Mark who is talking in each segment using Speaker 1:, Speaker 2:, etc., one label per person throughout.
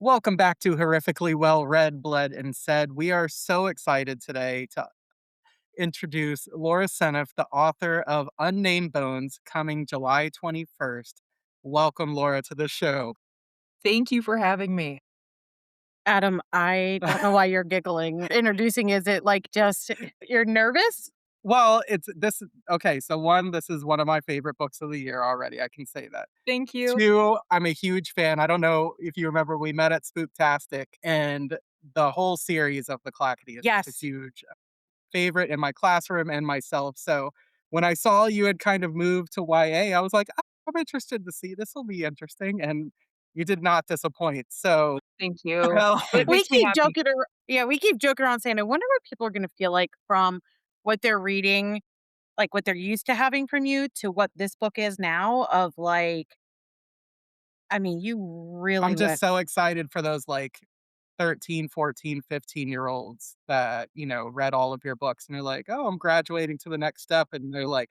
Speaker 1: Welcome back to Horrifically Well Read, Bled, and Said. We are so excited today to introduce Laura Senf, the author of Unnamed Bones, coming July 21st. Welcome, Laura, to the show.
Speaker 2: Thank you for having me.
Speaker 3: Adam, I don't know why you're giggling. Introducing, is it like just you're nervous?
Speaker 1: Well, it's this. Okay, so one, this is one of my favorite books of the year already. I can say that.
Speaker 2: Thank you.
Speaker 1: Two, I'm a huge fan. I don't know if you remember, we met at Spooktastic, and the whole series of the Clackety is just a
Speaker 3: Yes.
Speaker 1: huge favorite in my classroom and myself. So when I saw you had kind of moved to YA, I was like, "Oh, I'm interested to see. This will be interesting." And you did not disappoint. So,
Speaker 2: Thank you.
Speaker 1: well,
Speaker 2: It
Speaker 3: We
Speaker 2: makes me
Speaker 3: keep
Speaker 2: happy.
Speaker 3: joking yeah, we keep joking around saying, "I wonder what people are gonna feel like from what they're reading, like, what they're used to having from you to what this book is now," of, like I mean, you
Speaker 1: I'm
Speaker 3: really
Speaker 1: just
Speaker 3: went
Speaker 1: so excited for those like 13, 14, 15-year-olds that, read all of your books and they're like, "Oh, I'm graduating to the next step." And they're like,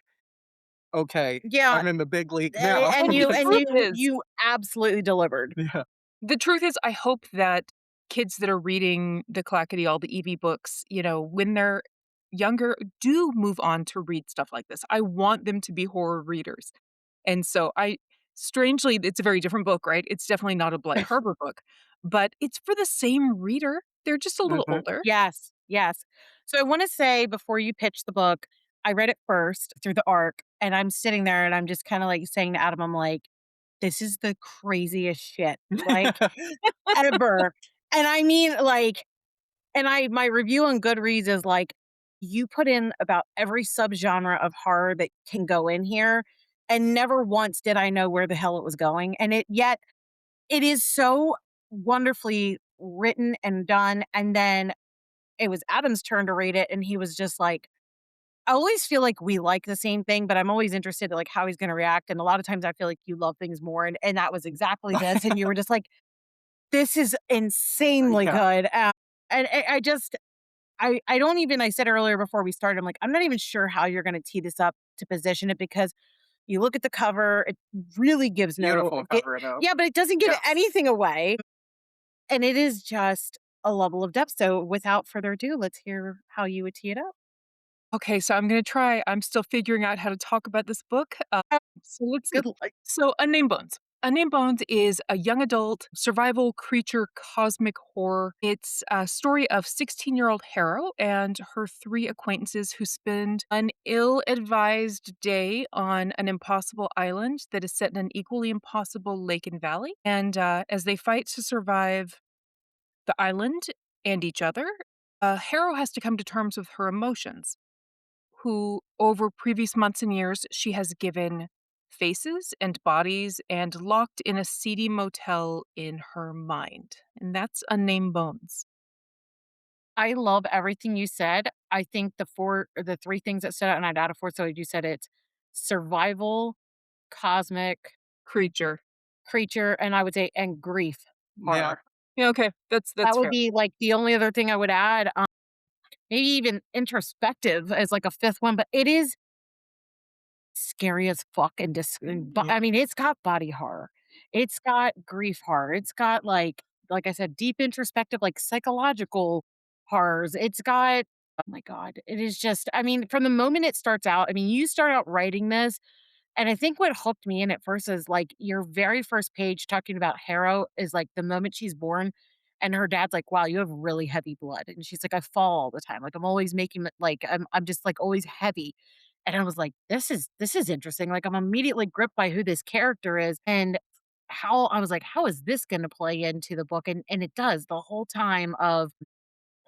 Speaker 1: "Okay,
Speaker 3: Yeah,
Speaker 1: I'm in the big league now."
Speaker 3: and
Speaker 2: And the
Speaker 3: you and
Speaker 2: truth
Speaker 3: you
Speaker 2: is
Speaker 3: you absolutely delivered.
Speaker 1: Yeah.
Speaker 2: the truth is I hope that kids that are reading the Clackety, all the Evie books, when they're younger, do move on to read stuff like this. I want them to be horror readers. And so strangely, it's a very different book, right? It's definitely not a Blight Harbor book, but it's for the same reader. They're just a little
Speaker 1: Mhm.
Speaker 2: older.
Speaker 3: Yes, yes. So I wanna say before you pitch the book, I read it first through the ARC, and I'm sitting there and I'm just kinda, like, saying to Adam, I'm like, "This is the craziest shit, like, ever." And I mean, like and I my review on Goodreads is like, "You put in about every subgenre of horror that can go in here, and never once did I know where the hell it was going." And yet it is so wonderfully written and done, and then it was Adam's turn to read it, and he was just like I always feel like we like the same thing, but I'm always interested in, like, how he's gonna react, and a lot of times I feel like you love things more, and that was exactly this, and you were just like, "This is insanely
Speaker 1: Yeah.
Speaker 3: good," and I just I don't even I said earlier before we started, I'm like, "I'm not even sure how you're gonna tee this up to position it," because you look at the cover, it really gives no
Speaker 1: Beautiful
Speaker 3: it
Speaker 1: cover, though.
Speaker 3: yeah, but it doesn't give
Speaker 1: Yes.
Speaker 3: anything away, and it is just a level of depth, so without further ado, let's hear how you would tee it up.
Speaker 2: Okay, so I'm gonna try. I'm still figuring out how to talk about this book. So let's see.
Speaker 3: Good luck.
Speaker 2: So, Unnamed Bones. Unnamed Bones is a young adult survival creature cosmic horror. It's a story of 16-year-old Harrow and her three acquaintances who spend an ill-advised day on an impossible island that is set in an equally impossible lake and valley. And as they fight to survive the island and each other, Harrow has to come to terms with her emotions who, over previous months and years, she has given faces and bodies and locked in a seedy motel in her mind. And that's Unnamed Bones.
Speaker 3: I love everything you said. I think the 3 things that stood out, and I'd add a 4th, so you said it's survival, cosmic,
Speaker 2: Creature.
Speaker 3: creature, and I would say and grief
Speaker 1: Yeah.
Speaker 3: horror.
Speaker 2: Yeah, okay.
Speaker 3: That
Speaker 2: That's
Speaker 3: would
Speaker 2: fair.
Speaker 3: be, like, the only other thing I would add, maybe even introspective as, like, a 5th one, but it is scary as fuck and
Speaker 1: Yeah.
Speaker 3: I mean, it's got body horror. It's got grief horror. It's got, like I said, deep introspective, like, psychological horrors. It's got oh my god, it is just I mean, from the moment it starts out I mean, you start out writing this, and I think what hooked me in at first is, like, your very first page talking about Harrow is, like, the moment she's born, and her dad's like, "Wow, you have really heavy blood," and she's like, "I fall all the time, like, I'm always making it like, I'm just, like, always heavy." And I was like, "This is interesting." Like, I'm immediately gripped by who this character is and how I was like, "How is this gonna play into the book?" And it does the whole time of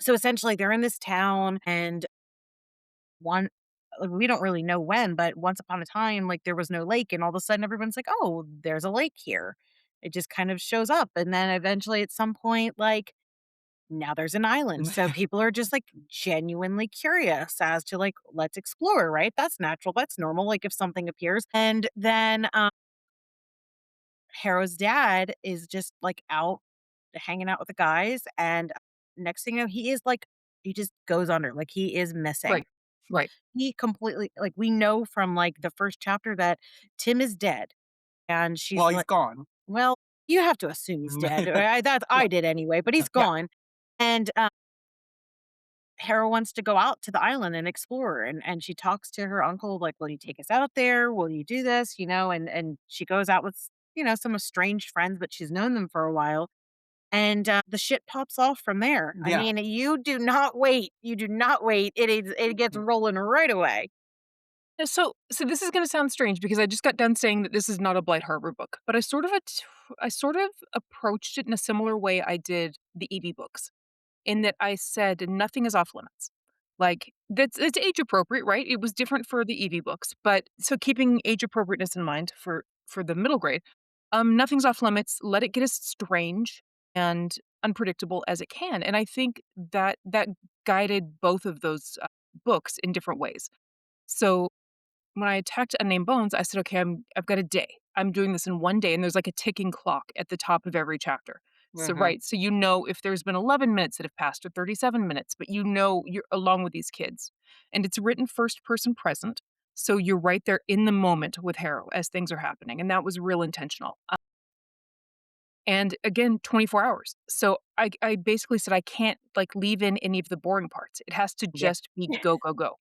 Speaker 3: so essentially they're in this town and one like, we don't really know when, but once upon a time, like, there was no lake, and all of a sudden everyone's like, "Oh, there's a lake here." It just kind of shows up, and then eventually at some point, like, now there's an island, so people are just, like, genuinely curious as to, like, let's explore, right? That's natural, that's normal, like, if something appears, and then, Harrow's dad is just, like, out hanging out with the guys, and next thing you know, he just goes under, like, he is missing.
Speaker 2: Right. Right.
Speaker 3: He completely like, we know from, like, the first chapter that Tim is dead, and she's
Speaker 1: Well, he's
Speaker 3: like
Speaker 1: gone.
Speaker 3: well, you have to assume he's dead.
Speaker 1: Yeah,
Speaker 3: I did anyway, but he's
Speaker 1: yeah.
Speaker 3: gone. And Hera wants to go out to the island and explore, and she talks to her uncle, like, "Will you take us out there? Will you do this?" And she goes out with, some estranged friends, but she's known them for a while, and, the shit pops off from there. I
Speaker 1: Yeah.
Speaker 3: mean, you do not wait. You do not wait. It gets
Speaker 1: Mhm.
Speaker 3: rolling right away.
Speaker 2: So this is gonna sound strange because I just got done saying that this is not a Blight Harbor book, but I sort of approached it in a similar way I did the Evie books, in that I said nothing is off limits. Like, that's it's age appropriate, right? It was different for the Evie books, but so keeping age appropriateness in mind for the middle grade, nothing's off limits. Let it get as strange and unpredictable as it can, and I think that guided both of those, books in different ways. So when I attacked Unnamed Bones, I said, "Okay, I've got a day. I'm doing this in one day," and there's like a ticking clock at the top of every chapter. So
Speaker 1: Mhm.
Speaker 2: right, so you know if there's been 11 minutes that have passed or 37 minutes, but you know you're along with these kids. And it's written first person present, so you're right there in the moment with Harrow as things are happening, and that was real intentional. And again, 24 hours. So I basically said I can't like leave in any of the boring parts. It has to
Speaker 3: Yeah.
Speaker 2: just be go go go,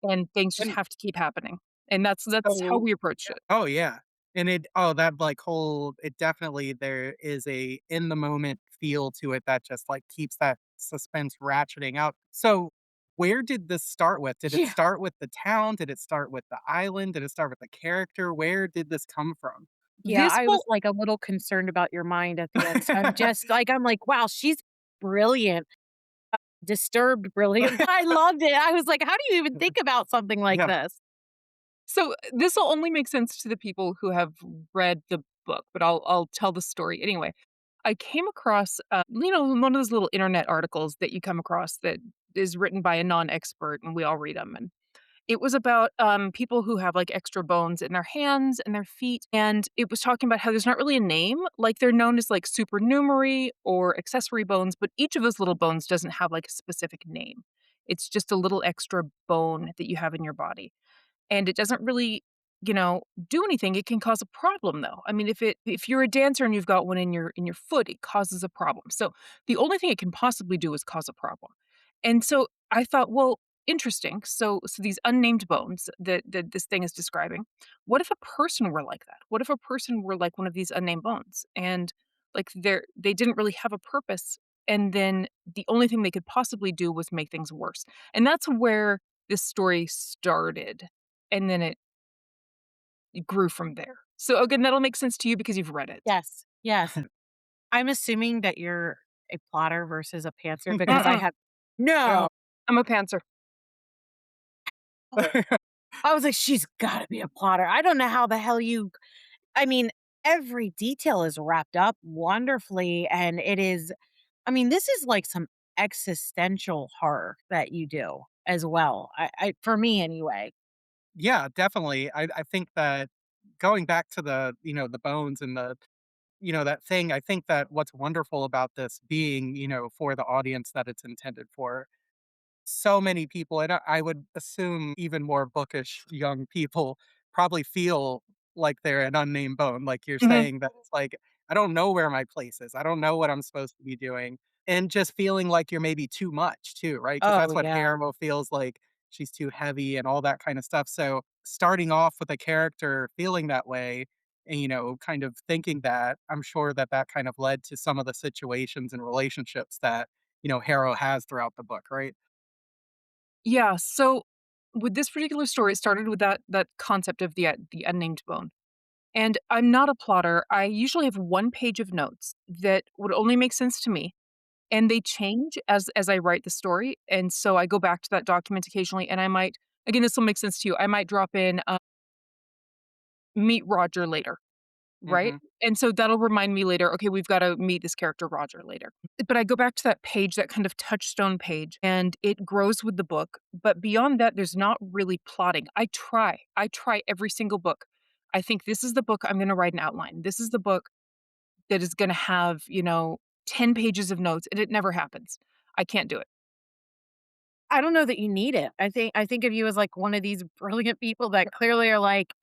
Speaker 2: and things just
Speaker 1: And
Speaker 2: have to keep happening. And that's how
Speaker 1: so
Speaker 2: we approached it.
Speaker 1: oh, yeah. And that, like, whole it definitely there is a in the moment feel to it that just, like, keeps that suspense ratcheting out. So, where did this start with? Did it
Speaker 3: Yeah.
Speaker 1: start with the town? Did it start with the island? Did it start with the character? Where did this come from?
Speaker 3: Yeah,
Speaker 2: This
Speaker 3: I was,
Speaker 2: will
Speaker 3: like, a little concerned about your mind at the end. I'm like, "Wow, she's brilliant." Disturbed brilliant. I loved it. I was like, "How do you even think about something like
Speaker 1: Yeah.
Speaker 3: this?"
Speaker 2: so this will only make sense to the people who have read the book, but I'll tell the story anyway. I came across, one of those little internet articles that you come across that is written by a non-expert, and we all read them. And it was about people who have like extra bones in their hands and their feet, and it was talking about how there's not really a name. Like they're known as like supernumerary or accessory bones, but each of those little bones doesn't have like a specific name. It's just a little extra bone that you have in your body, and it doesn't really, do anything. It can cause a problem though. I mean, if you're a dancer and you've got one in your foot, it causes a problem. So the only thing it can possibly do is cause a problem. And so I thought, well, interesting. So these unnamed bones that this thing is describing, what if a person were like that? What if a person were like one of these unnamed bones? And like they didn't really have a purpose. And then the only thing they could possibly do was make things worse. And that's where this story started, and then it grew from there. So, again, that'll make sense to you because you've read it.
Speaker 3: Yes, yes. I'm assuming that you're a plotter versus a pantser because I
Speaker 2: Mm-mm.
Speaker 3: have
Speaker 1: Yeah.
Speaker 3: no.
Speaker 2: I'm a pantser.
Speaker 3: I was like, "She's gotta be a plotter." I don't know how the hell you I mean, every detail is wrapped up wonderfully, and it is this is like some existential horror that you do as well. For me anyway.
Speaker 1: Yeah, definitely. I think that going back to the bones and that thing, I think that what's wonderful about this being, for the audience that it's intended for, so many people, and I would assume even more bookish young people probably feel like they're an unnamed bone, like you're
Speaker 2: Mhm.
Speaker 1: saying that it's like, I don't know where my place is. I don't know what I'm supposed to be doing. And just feeling like you're maybe too much too, right? Because
Speaker 3: Oh,
Speaker 1: that's what
Speaker 3: yeah.
Speaker 1: Harrow feels like she's too heavy and all that kind of stuff. So starting off with a character feeling that way and, kind of thinking that, I'm sure that that kind of led to some of the situations and relationships that, Harrow has throughout the book, right?
Speaker 2: Yeah, so with this particular story, it started with that concept of the unnamed bone. And I'm not a plotter. I usually have 1 page of notes that would only make sense to me, and they change as I write the story, and so I go back to that document occasionally, and I might again, this will make sense to you. I might drop in, "Meet Roger later." Right?
Speaker 1: Mhm.
Speaker 2: And so that'll remind me later, "Okay, we've gotta meet this character Roger later." But I go back to that page, that kind of touchstone page, and it grows with the book, but beyond that, there's not really plotting. I try every single book. I think this is the book I'm gonna write an outline. This is the book that is gonna have, 10 pages of notes, and it never happens. I can't do it.
Speaker 3: I don't know that you need it. I think of you as, like, one of these brilliant people that clearly are like,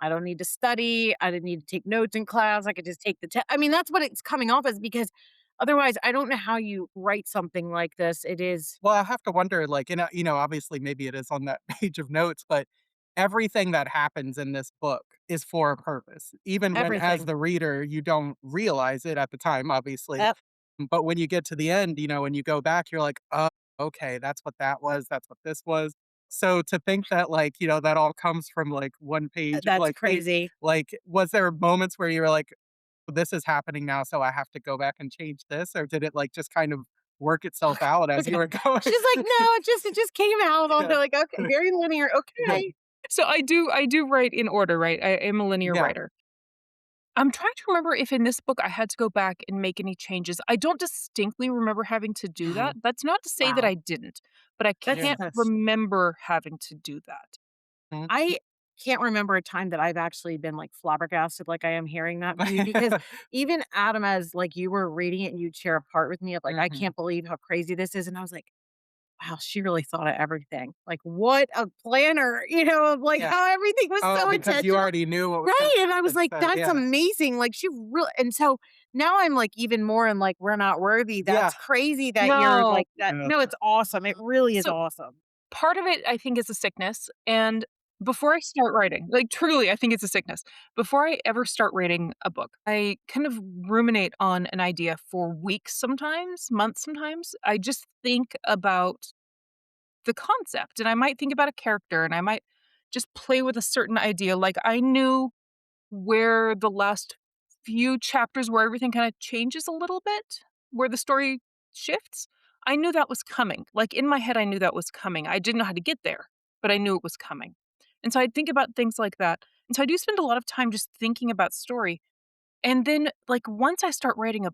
Speaker 3: I don't need to study. I didn't need to take notes in class. I could just take the test. I mean, that's what it's coming off as because otherwise, I don't know how you write something like this. It is
Speaker 1: Well, I have to wonder, like, obviously maybe it is on that page of notes, but everything that happens in this book is for a purpose. Even when, as
Speaker 3: everything.
Speaker 1: the reader, you don't realize it at the time, obviously.
Speaker 3: Yep,
Speaker 1: But when you get to the end, when you go back, you're like, oh, okay, that's what that was. That's what this was. So to think that, like, that all comes from like one page,
Speaker 3: that's
Speaker 1: like, hey,
Speaker 3: crazy.
Speaker 1: like, was there moments where you were like, this is happening now, so I have to go back and change this? Or did it like just kind of work itself out as you
Speaker 3: Okay.
Speaker 1: were going?
Speaker 3: She's like, "No, it just came out." I'm
Speaker 1: Yeah.
Speaker 3: like, "Okay, very linear. Okay."
Speaker 2: So I do write in order, right? I am a linear
Speaker 1: Yeah.
Speaker 2: writer. I'm trying to remember if in this book I had to go back and make any changes. I don't distinctly remember having to do that.
Speaker 3: No.
Speaker 2: That's not to say that
Speaker 3: Wow.
Speaker 2: I didn't, but I
Speaker 3: That's
Speaker 1: Yeah.
Speaker 2: can't
Speaker 3: that's
Speaker 2: remember having to do that.
Speaker 1: Mhm.
Speaker 3: I can't remember a time that I've actually been, like, flabbergasted like I am hearing that from you because even Adam, as, like, you were reading it and you'd share a part with me of, like, "I
Speaker 1: Mhm.
Speaker 3: can't believe how crazy this is," and I was like, "Wow, she really thought of everything." Like, what a planner, of, like,
Speaker 1: Yeah.
Speaker 3: how everything was
Speaker 1: Oh,
Speaker 3: so
Speaker 1: because you
Speaker 3: intentional.
Speaker 1: already knew what was
Speaker 3: Right,
Speaker 1: gonna
Speaker 3: and I was
Speaker 1: happen,
Speaker 3: like,
Speaker 1: so
Speaker 3: "That's
Speaker 1: yeah.
Speaker 3: amazing." Like, she really and so now I'm, like, even more in, like, "We're not worthy."
Speaker 1: Yeah.
Speaker 3: That's crazy that you're
Speaker 2: No.
Speaker 3: like that.
Speaker 1: Yeah.
Speaker 3: No, it's awesome. It really is
Speaker 2: So
Speaker 3: awesome.
Speaker 2: part of it I think is a sickness, and before I start writing, like truly I think it's a sickness. Before I ever start writing a book, I kind of ruminate on an idea for weeks sometimes, months sometimes. I just think about the concept, and I might think about a character, and I might just play with a certain idea. Like, I knew where the last few chapters where everything kinda changes a little bit, where the story shifts, I knew that was coming. Like, in my head, I knew that was coming. I didn't know how to get there, but I knew it was coming. And so I'd think about things like that. And so I do spend a lot of time just thinking about story. And then, like, once I start writing a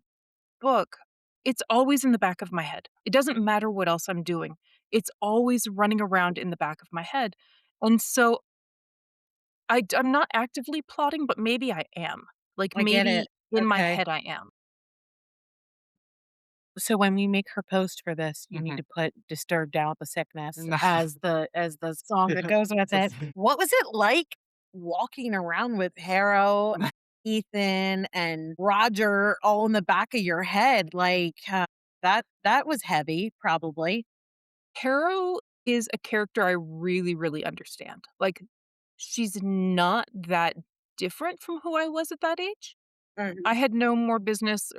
Speaker 2: book, it's always in the back of my head. It doesn't matter what else I'm doing. It's always running around in the back of my head. And so I'm not actively plotting, but maybe I am. Like,
Speaker 3: I get it.
Speaker 2: maybe in my
Speaker 3: Okay.
Speaker 2: head I am.
Speaker 3: So when we make her post for this, you need
Speaker 1: Mhm.
Speaker 3: to put "Disturbed Down with the Sickness"
Speaker 1: No.
Speaker 3: as the song that
Speaker 1: Yeah.
Speaker 3: goes with it.
Speaker 1: That's
Speaker 3: What was it like walking around with Harrow, Ethan, and Roger all in the back of your head? Like, that was heavy, probably.
Speaker 2: Harrow is a character I really, really understand. Like, she's not that different from who I was at that age.
Speaker 3: Mhm.
Speaker 2: I had no more business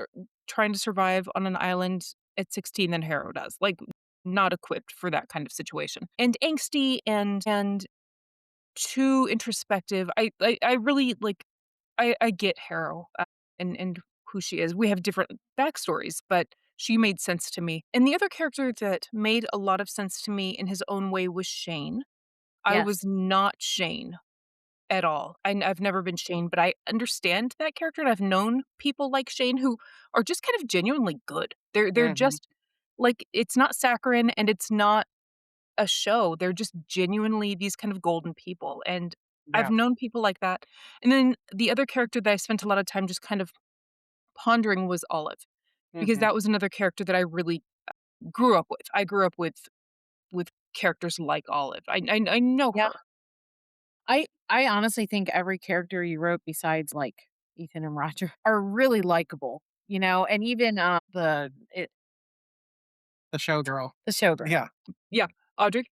Speaker 2: trying to survive on an island at 16 than Harrow does. Like, not equipped for that kind of situation. And angsty and too introspective. I really like I get Harrow, and who she is. We have different backstories, but she made sense to me. And the other character that made a lot of sense to me in his own way was Shane. I was
Speaker 3: Yes.
Speaker 2: not Shane at all. I've never been Shane, but I understand that character, and I've known people like Shane who are just kind of genuinely good. They're
Speaker 1: Mhm.
Speaker 2: just like, it's not saccharine and it's not a show. They're just genuinely these kind of golden people, and I've
Speaker 1: Yeah.
Speaker 2: known people like that. And then the other character that I spent a lot of time just kind of pondering was Olive, because
Speaker 1: Mhm.
Speaker 2: that was another character that I really grew up with. I grew up with characters like Olive. I know
Speaker 3: Yeah.
Speaker 2: her.
Speaker 3: I honestly think every character you wrote besides, like, Ethan and Roger are really likable, and even,
Speaker 1: The showgirl.
Speaker 3: the showgirl.
Speaker 1: Yeah.
Speaker 2: Yeah, Audrey.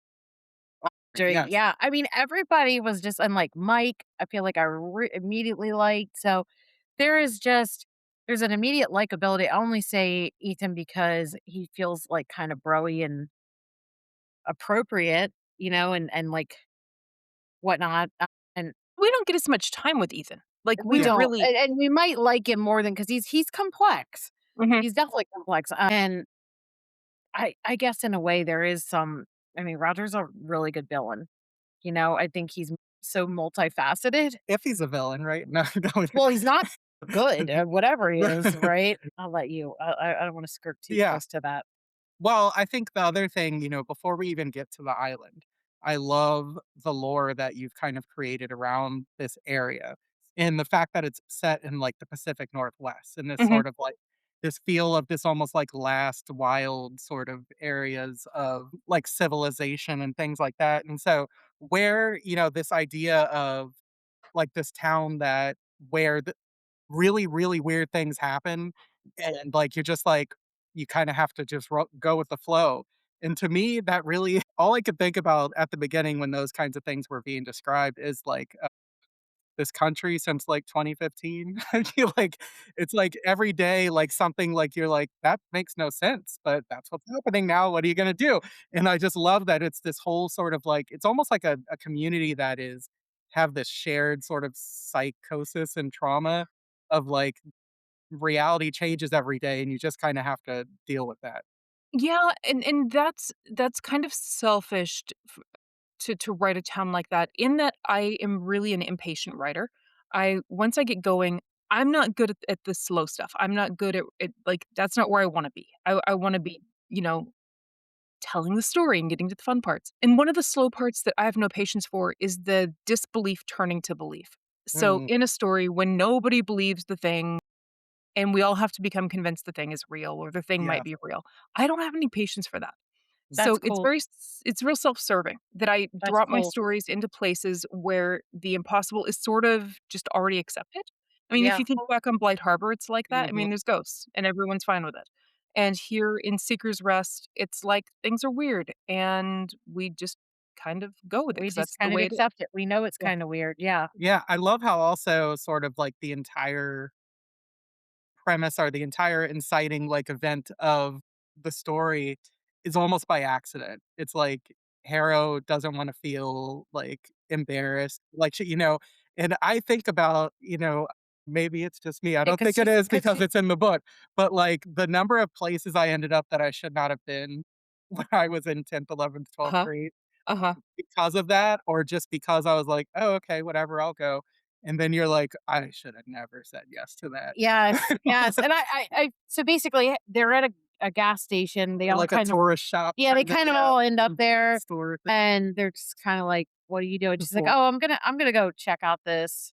Speaker 1: Yes.
Speaker 3: Yeah, I mean, everybody was just and, like, Mike, I feel like I immediately liked, so there is just there's an immediate likability. I only say Ethan because he feels, like, kinda broy and appropriate, and, like, whatnot, and
Speaker 2: We don't get as much time with Ethan. Like,
Speaker 3: we
Speaker 2: we
Speaker 1: Yeah.
Speaker 3: don't
Speaker 2: really
Speaker 3: and we might like him more than because he's complex.
Speaker 2: Mhm.
Speaker 3: He's definitely complex, and I guess in a way there is some I mean, Roger's a really good villain, I think he's so multifaceted.
Speaker 1: If he's a villain, right? No, no.
Speaker 3: Well, he's not good at whatever he is, right? I'll let you I don't wanna skirt too
Speaker 1: Yeah.
Speaker 3: close to that.
Speaker 1: Well, I think the other thing, before we even get to the island, I love the lore that you've kind of created around this area and the fact that it's set in like the Pacific Northwest and this
Speaker 2: Mhm.
Speaker 1: sort of like this feel of this almost like last wild sort of areas of like civilization and things like that. And so, where, this idea of like this town that where the really, really weird things happen, and, like, you're just like you kinda have to just go with the flow, and to me, that really all I could think about at the beginning when those kinds of things were being described is, like, this country since, like, 2015. I feel like it's, like, every day, like, something, like, you're like, "That makes no sense, but that's what's happening now, what are you gonna do?" And I just love that it's this whole sort of, like it's almost like a community that is have this shared sort of psychosis and trauma of, like, reality changes every day, and you just kinda have to deal with that.
Speaker 2: Yeah, and that's kind of selfish to write a town like that, in that I am really an impatient writer. I once I get going, I'm not good at the slow stuff. I'm not good at like, that's not where I wanna be. I wanna be, you know, telling the story and getting to the fun parts. And one of the slow parts that I have no patience for is the disbelief turning to belief. So,
Speaker 1: Mm,
Speaker 2: in a story, when nobody believes the thing and we all have to become convinced the thing is real or the thing might
Speaker 1: yeah,
Speaker 2: be real, I don't have any patience for that.
Speaker 3: That's
Speaker 2: So
Speaker 3: cool.
Speaker 2: it's real self-serving that I
Speaker 3: That's
Speaker 2: drop my
Speaker 3: cool.
Speaker 2: stories into places where the impossible is sort of just already accepted. I mean, if
Speaker 3: Yeah.
Speaker 2: you think back on Blight Harbor, it's like that. I
Speaker 1: mhm.
Speaker 2: mean, there's ghosts and everyone's fine with it. And here in Seeker's Rest, it's like things are weird and we just kind of go with it
Speaker 3: We
Speaker 2: because
Speaker 3: just
Speaker 2: that's the
Speaker 3: kind of
Speaker 2: way it is.
Speaker 3: accept it. We know it's
Speaker 2: Yeah.
Speaker 3: kind of weird. Yeah.
Speaker 1: Yeah, I love how also sort of, like, the entire premise or the entire inciting, like, event of the story is almost by accident. It's like Harrow doesn't wanna feel, like, embarrassed, like, and I think about, maybe it's just me, I don't
Speaker 3: Because
Speaker 1: think it
Speaker 3: she's,
Speaker 1: is
Speaker 3: because
Speaker 1: because
Speaker 3: she,
Speaker 1: it's in the book, but, like, the number of places I ended up that I should not have been when I was in 10th, 11th, 12th
Speaker 2: Uh-huh.
Speaker 1: grade
Speaker 2: Uh-huh.
Speaker 1: because of that, or just because I was like, "Oh, okay, whatever, I'll go." And then you're like, "I should have never said yes to that."
Speaker 3: yes, yes. And so basically they're at a gas station. They
Speaker 1: Or
Speaker 3: all
Speaker 1: like a
Speaker 3: kind of,
Speaker 1: tourist shop
Speaker 3: yeah, they
Speaker 1: kinda,
Speaker 3: kind of
Speaker 1: yeah,
Speaker 3: all end up
Speaker 1: mhm,
Speaker 3: there
Speaker 1: store thing
Speaker 3: and they're just kind of like, what are you doing? She's like,
Speaker 1: before.
Speaker 3: oh, I'm gonna go check out this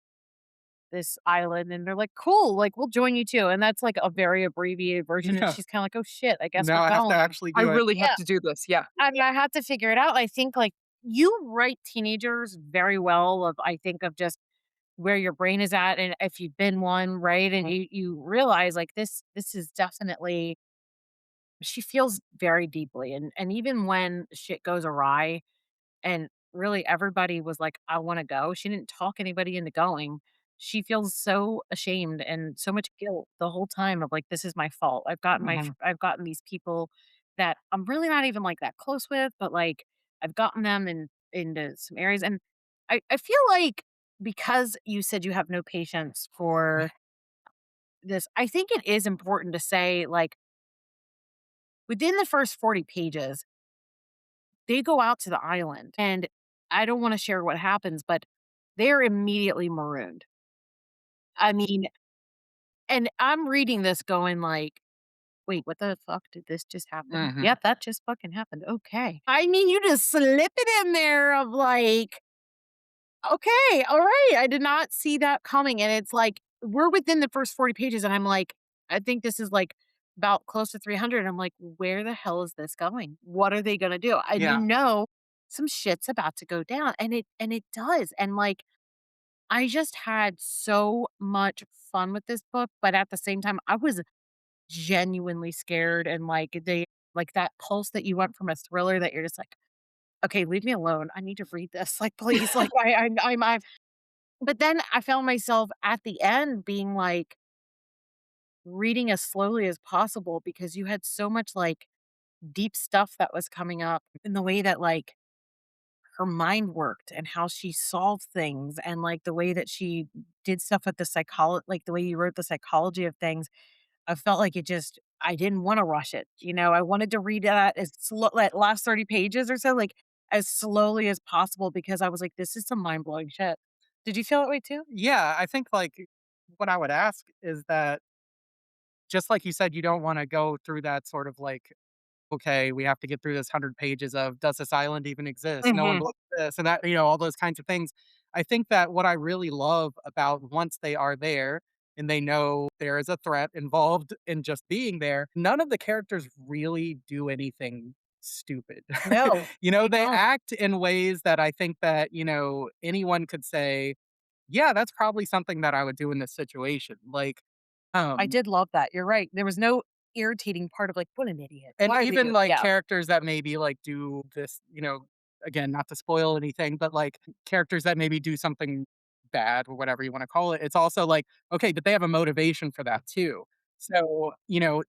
Speaker 3: island. And they're like, cool, like we'll join you too. And that's like a very abbreviated version. And
Speaker 1: Yeah,
Speaker 3: she's kind of like, oh shit, I guess we're
Speaker 1: now I have to
Speaker 3: going.
Speaker 1: actually
Speaker 2: I
Speaker 1: do it.
Speaker 2: really have
Speaker 3: Yeah.
Speaker 2: to do this. Yeah.
Speaker 3: I mean, I had to figure it out. I think like you write teenagers very well of I think of just where your brain is at and if you've been one, right? And
Speaker 1: Mhm,
Speaker 3: you realize like this is definitely she feels very deeply and even when shit goes awry and really everybody was like, I want to go. She didn't talk anybody into going. She feels so ashamed and so much guilt the whole time of like, this is my fault.
Speaker 1: mhm.
Speaker 3: I've gotten these people that I'm really not even like that close with, but like I've gotten them into some areas. And I feel like because you said you have no patience for this, I think it is important to say like within the first 40 pages, they go out to the island and I don't want to share what happens, but they're immediately marooned. I mean, and I'm reading this going like, wait, what the fuck did this just happen?
Speaker 1: Mhm.
Speaker 3: Yep, that just fucking happened. Okay. I mean, you just slip it in there of like, okay, all right. I did not see that coming. And it's like, we're within the first 40 pages. And I'm like, I think this is like about close to 300. I'm like, where the hell is this going? What are they going to do? And
Speaker 1: Yeah.
Speaker 3: some shit's about to go down. And it does. And like, I just had so much fun with this book, but at the same time, I was genuinely scared and like that pulse that you want from a thriller that you're just like, okay, leave me alone. I need to read this. Like, please. Like I'm but then I found myself at the end being like reading as slowly as possible because you had so much like deep stuff that was coming up in the way that like her mind worked and how she solved things and like the way that she did stuff with the psychology, like the way you wrote the psychology of things. I felt like I didn't want to rush it. I wanted to read that as slow, like last 30 pages or so, like as slowly as possible because I was like, this is some mind blowing shit. Did you feel that way too?
Speaker 1: Yeah, I think, like, what I would ask is that, just like you said, you don't wanna go through that sort of, like, "Okay, we have to get through this 100 pages of, does this island even exist? No one
Speaker 2: Mhm.
Speaker 1: believes this," and that, all those kinds of things. I think that what I really love about once they are there and they know there is a threat involved in just being there, none of the characters really do anything stupid.
Speaker 3: No, they
Speaker 1: They
Speaker 3: don't.
Speaker 1: act in ways that I think that, anyone could say yeah, that's probably something that I would do in this situation. Like,
Speaker 3: I
Speaker 1: um,
Speaker 3: did love that. You're right. There was no irritating part of like, what an idiot.
Speaker 1: and
Speaker 3: Why are they
Speaker 1: even
Speaker 3: doing?
Speaker 1: like
Speaker 3: Yeah.
Speaker 1: characters that maybe like do this, again, not to spoil anything, but like characters that maybe do something bad or whatever you want to call it. It's also like, okay, but they have a motivation for that too. So,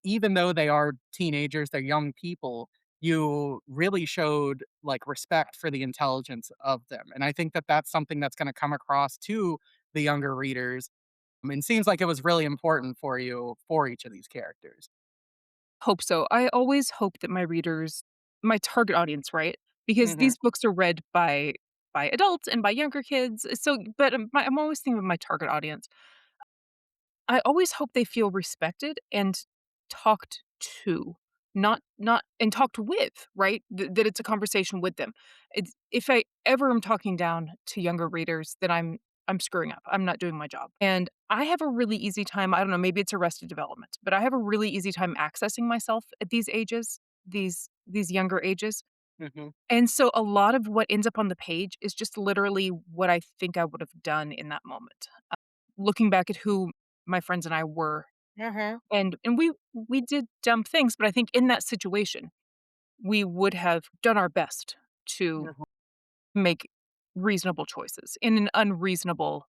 Speaker 1: even though they are teenagers, they're young people, you really showed like respect for the intelligence of them. And I think that that's something that's going to come across to the younger readers. I mean, it seems like it was really important for you for each of these characters.
Speaker 2: Hope so. I always hope that my readers, my target audience, right? Because
Speaker 1: Hmm.
Speaker 2: these books are read by adults and by younger kids. So, but I'm always thinking of my target audience. I always hope they feel respected and talked to, not and talked with, right? That it's a conversation with them. It's, if I ever am talking down to younger readers, then I'm screwing up. I'm not doing my job. And I have a really easy time, I don't know, maybe it's arrested development, but I have a really easy time accessing myself at these ages, these younger ages.
Speaker 1: Hmm.
Speaker 2: And so a lot of what ends up on the page is just literally what I think I would have done in that moment. Looking back at who my friends and I were,
Speaker 3: Uh-huh.
Speaker 2: and we did dumb things, but I think in that situation, we would have done our best to make reasonable choices in an unreasonable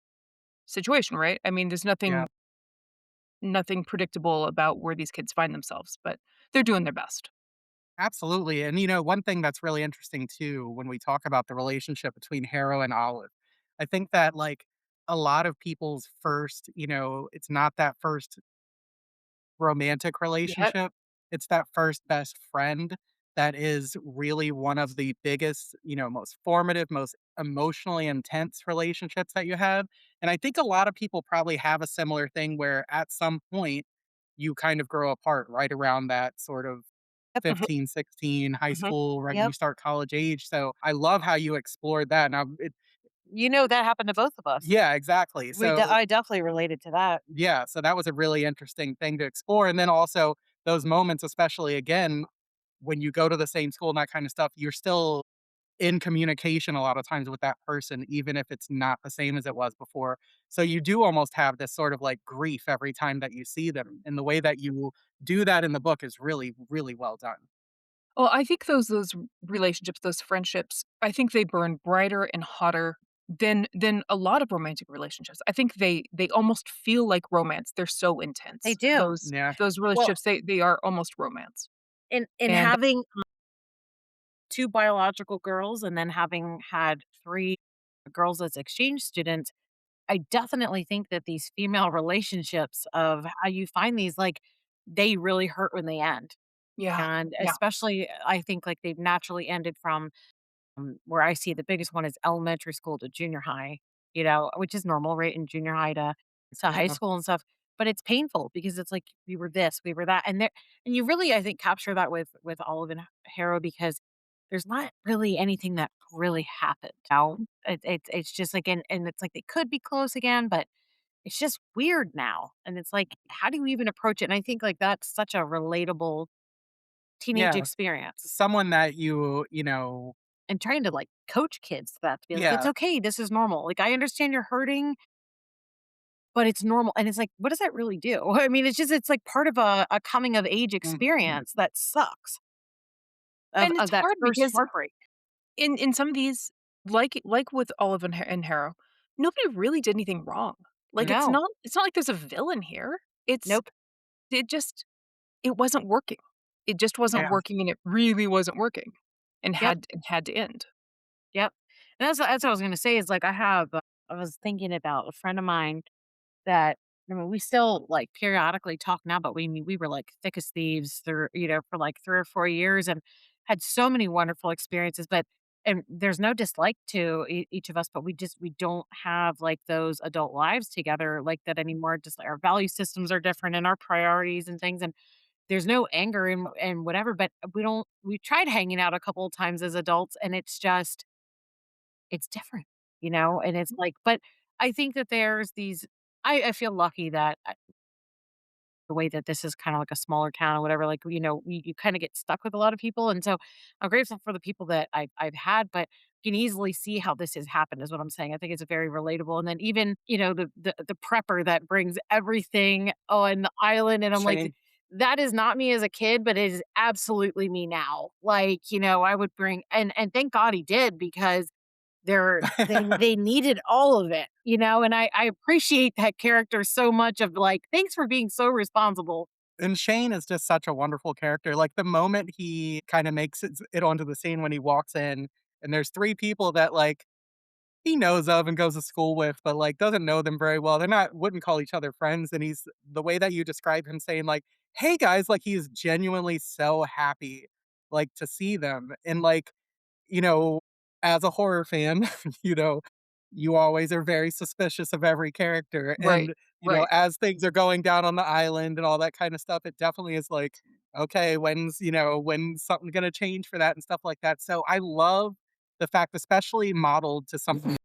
Speaker 2: situation, right? I mean, there's
Speaker 1: Yeah.
Speaker 2: nothing predictable about where these kids find themselves, but they're doing their best.
Speaker 1: Absolutely. And one thing that's really interesting too, when we talk about the relationship between Harrow and Olive, I think that like a lot of people's first, it's not that first romantic
Speaker 2: Yep.
Speaker 1: relationship. It's that first best friend that is really one of the biggest, most formative, most emotionally intense relationships that you have. And I think a lot of people probably have a similar thing where at some point you kind of grow apart right around that sort of
Speaker 3: Yep.
Speaker 2: Mhm,
Speaker 1: 15, 16, high
Speaker 2: mhm.
Speaker 1: school, right when you
Speaker 3: Yep.
Speaker 1: start college age. So I love how you explored that. Now,
Speaker 3: You know, that happened to both of us.
Speaker 1: yeah, exactly. So
Speaker 3: I definitely related to that.
Speaker 1: yeah, so that was a really interesting thing to explore, and then also those moments, especially again, when you go to the same school and that kind of stuff, you're still in communication a lot of times with that person, even if it's not the same as it was before. So you do almost have this sort of like grief every time that you see them, and the way that you do that in the book is really, really well done.
Speaker 2: Well, I think those relationships, those friendships, I think they burn brighter and hotter than a lot of romantic relationships. I think they almost feel like romance. They're so
Speaker 3: They
Speaker 2: intense.
Speaker 3: do.
Speaker 1: Yeah.
Speaker 2: Those
Speaker 3: Well,
Speaker 2: relationships, they are almost romance.
Speaker 3: in
Speaker 2: And
Speaker 3: having 2 biological girls and then having had 3 girls as exchange students, I definitely think that these female relationships of how you find these, like, they really hurt when they end.
Speaker 2: yeah,
Speaker 3: And
Speaker 2: yeah,
Speaker 3: especially, I think, like, they've naturally ended from, where I see the biggest one is elementary school to junior high, which is normal, right, in junior high to high
Speaker 1: Yeah.
Speaker 3: school and stuff. But it's painful because it's like we were this, we were that, and you really, I think, capture that with Olive and Harrow because there's not really anything that really happened. Now it's just like, and it's like they could be close again, but it's just weird now. And it's like, how do you even approach it? And I think like that's such a relatable teenage
Speaker 1: Yeah.
Speaker 3: experience.
Speaker 1: Someone that
Speaker 3: And trying to, like, coach kids to that, to be like, "It's
Speaker 1: yeah.
Speaker 3: okay, this is normal. Like, I understand you're hurting, but it's normal." And it's like, what does that really do? I mean, it's like part of a coming of age
Speaker 1: Mhm.
Speaker 3: experience that sucks
Speaker 2: and
Speaker 3: of
Speaker 2: it's
Speaker 3: that
Speaker 2: hard
Speaker 3: first
Speaker 2: because
Speaker 3: heartbreak.
Speaker 2: in some of these, like with Olive and Harrow, nobody really did anything wrong. Like,
Speaker 3: No.
Speaker 2: it's not like there's a villain here. It's
Speaker 3: Nope.
Speaker 2: it just it wasn't working. It just wasn't
Speaker 1: Yeah.
Speaker 2: working, and it really wasn't working, and
Speaker 3: Yep.
Speaker 2: had to end.
Speaker 3: Yep. And that's what I was gonna say is, like, I was thinking about a friend of mine that I mean, we still, like, periodically talk now, but we were, like, thick as thieves through for, like, 3 or 4 years and had so many wonderful experiences, but and there's no dislike to each of us, but we don't have, like, those adult lives together like that anymore, just like our value systems are different and our priorities and things, and there's no anger and whatever, but we tried hanging out a couple of times as adults, and it's just it's different, and it's like but I think that there's these I feel lucky that the way that this is kind of like a smaller town or whatever, like, you kind of get stuck with a lot of people. And so I'm grateful for the people that I've had, but you can easily see how this has happened, is what I'm saying. I think it's very relatable. And then even, the prepper that brings everything on the island. And I'm like,
Speaker 1: Shane.
Speaker 3: that is not me as a kid, but it is absolutely me now. Like, I would bring, and thank God he did, because they needed all of it, and I appreciate that character so much, of like, thanks for being so responsible.
Speaker 1: And Shane is just such a wonderful character. Like the moment he kind of makes it onto the scene when he walks in, and there's three people that like he knows of and goes to school with, but like doesn't know them very well. They're not wouldn't call each other friends. And he's the way that you describe him saying like, "Hey guys," like he's genuinely so happy like to see them. And like you know, as a horror fan, you know, you always are very suspicious of every character.
Speaker 2: Right,
Speaker 1: And,
Speaker 2: right.
Speaker 1: as things are going down on the island and all that kind of stuff, it definitely is like, okay, when's something gonna change for that and stuff like that. So I love the fact, especially modeled to something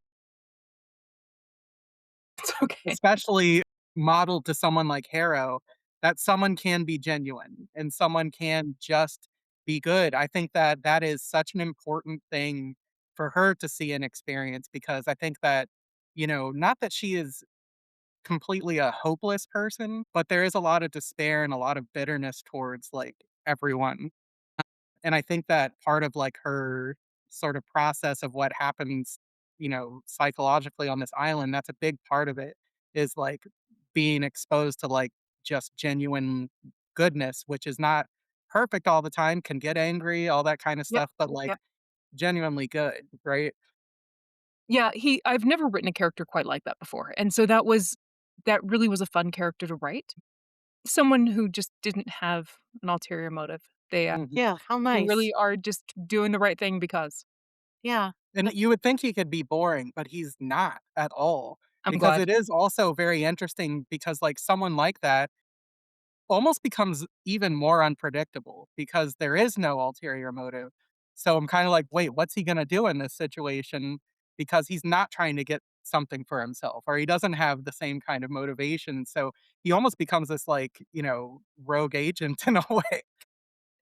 Speaker 2: It's okay.
Speaker 1: especially modeled to someone like Harrow, that someone can be genuine and someone can just be good. I think that that is such an important thing for her to see and experience because I think that, not that she is completely a hopeless person, but there is a lot of despair and a lot of bitterness towards like everyone. And I think that part of like her sort of process of what happens, psychologically on this island, that's a big part of it is like being exposed to like just genuine goodness, which is not perfect all the time, can get angry, all that kind of
Speaker 2: Yep,
Speaker 1: stuff, but like
Speaker 2: yep.
Speaker 1: genuinely good, right?
Speaker 2: Yeah, I've never written a character quite like that before, and so that really was a fun character to write. Someone who just didn't have an ulterior motive.
Speaker 1: Mhm.
Speaker 3: Yeah, how
Speaker 2: They
Speaker 3: nice.
Speaker 2: really are just doing the right thing because.
Speaker 3: Yeah.
Speaker 1: And you would think he could be boring, but he's not at all
Speaker 2: I'm
Speaker 1: because
Speaker 2: glad.
Speaker 1: it is also very interesting because like someone like that almost becomes even more unpredictable because there is no ulterior motive. So I'm kinda like, "Wait, what's he gonna do in this situation?" Because he's not trying to get something for himself, or he doesn't have the same kind of motivation, so he almost becomes this, like, rogue agent in a way.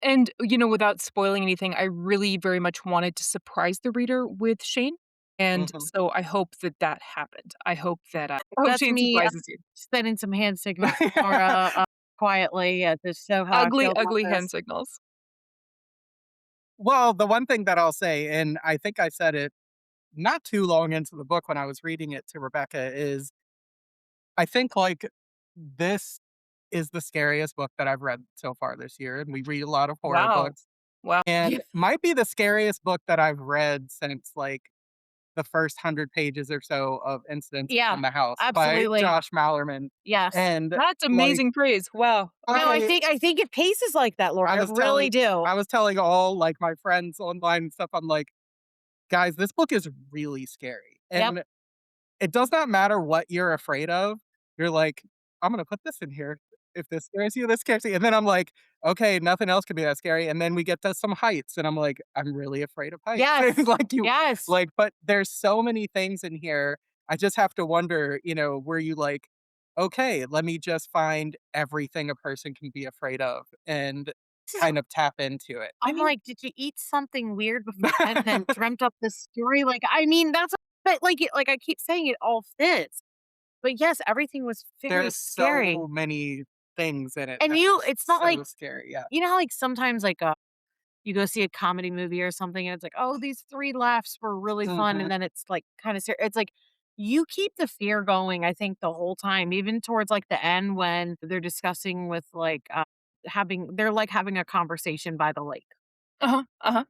Speaker 2: And, without spoiling anything, I really very much wanted to surprise the reader with Shane, and
Speaker 1: Mhm.
Speaker 2: so I hope that that happened. I hope
Speaker 3: That's
Speaker 2: Shane
Speaker 3: me,
Speaker 2: surprises you.
Speaker 3: sending some hand signals to Laura, quietly, to show how I
Speaker 2: Ugly,
Speaker 3: feel about
Speaker 2: ugly hand
Speaker 3: this.
Speaker 2: signals.
Speaker 1: Well, the one thing that I'll say, and I think I said it not too long into the book when I was reading it to Rebecca, is I think, like, this is the scariest book that I've read so far this year, and we read a lot of horror
Speaker 2: Wow.
Speaker 1: books,
Speaker 2: Wow.
Speaker 3: Yeah.
Speaker 1: and might be the scariest book that I've read since, like, the first 100 pages or so of Incidents
Speaker 3: Yeah,
Speaker 1: in the House by
Speaker 3: absolutely.
Speaker 1: Josh Malerman,
Speaker 3: Yes.
Speaker 1: and,
Speaker 2: That's
Speaker 1: like,
Speaker 2: amazing praise. Wow.
Speaker 3: No, I
Speaker 1: I
Speaker 3: think I think it paces like that, Laura,
Speaker 1: I
Speaker 3: I
Speaker 1: was
Speaker 3: really
Speaker 1: telling
Speaker 3: do.
Speaker 1: I was telling all, like, my friends online and stuff, I'm like, "Guys, this book is really scary,"
Speaker 3: Yep.
Speaker 1: and it does not matter what you're afraid of. You're like, "I'm gonna put this in here. If this scares you, this scares you." And then I'm like, "Okay, nothing else can be that scary." And then we get to some heights, and I'm like, "I'm really afraid of heights."
Speaker 3: Yes.
Speaker 1: It's like
Speaker 3: Yes.
Speaker 1: but there's so many things in here. I just have to wonder, were you like, "Okay, let me just find everything a person can be afraid of and
Speaker 3: This is
Speaker 1: kind of tap into it."
Speaker 2: I
Speaker 3: I'm
Speaker 2: mean,
Speaker 3: like, "Did you eat something weird before bed and then dreamt up this story?" Like, I mean, that's but, like I keep saying, it all fits. But yes, everything was very
Speaker 1: There's
Speaker 3: scary.
Speaker 1: so many things in it
Speaker 3: And
Speaker 1: that are
Speaker 3: it's not like,
Speaker 1: so scary, yeah.
Speaker 3: how, like, sometimes, like, you go see a comedy movie or something, and it's like, "Oh, these 3 laughs were really fun,"
Speaker 1: Mhm.
Speaker 3: and then it's, like, kinda it's like, you keep the fear going, I think, the whole time, even towards, like, the end when they're discussing with, like, having a conversation by the lake,
Speaker 2: uh-huh, uh-huh.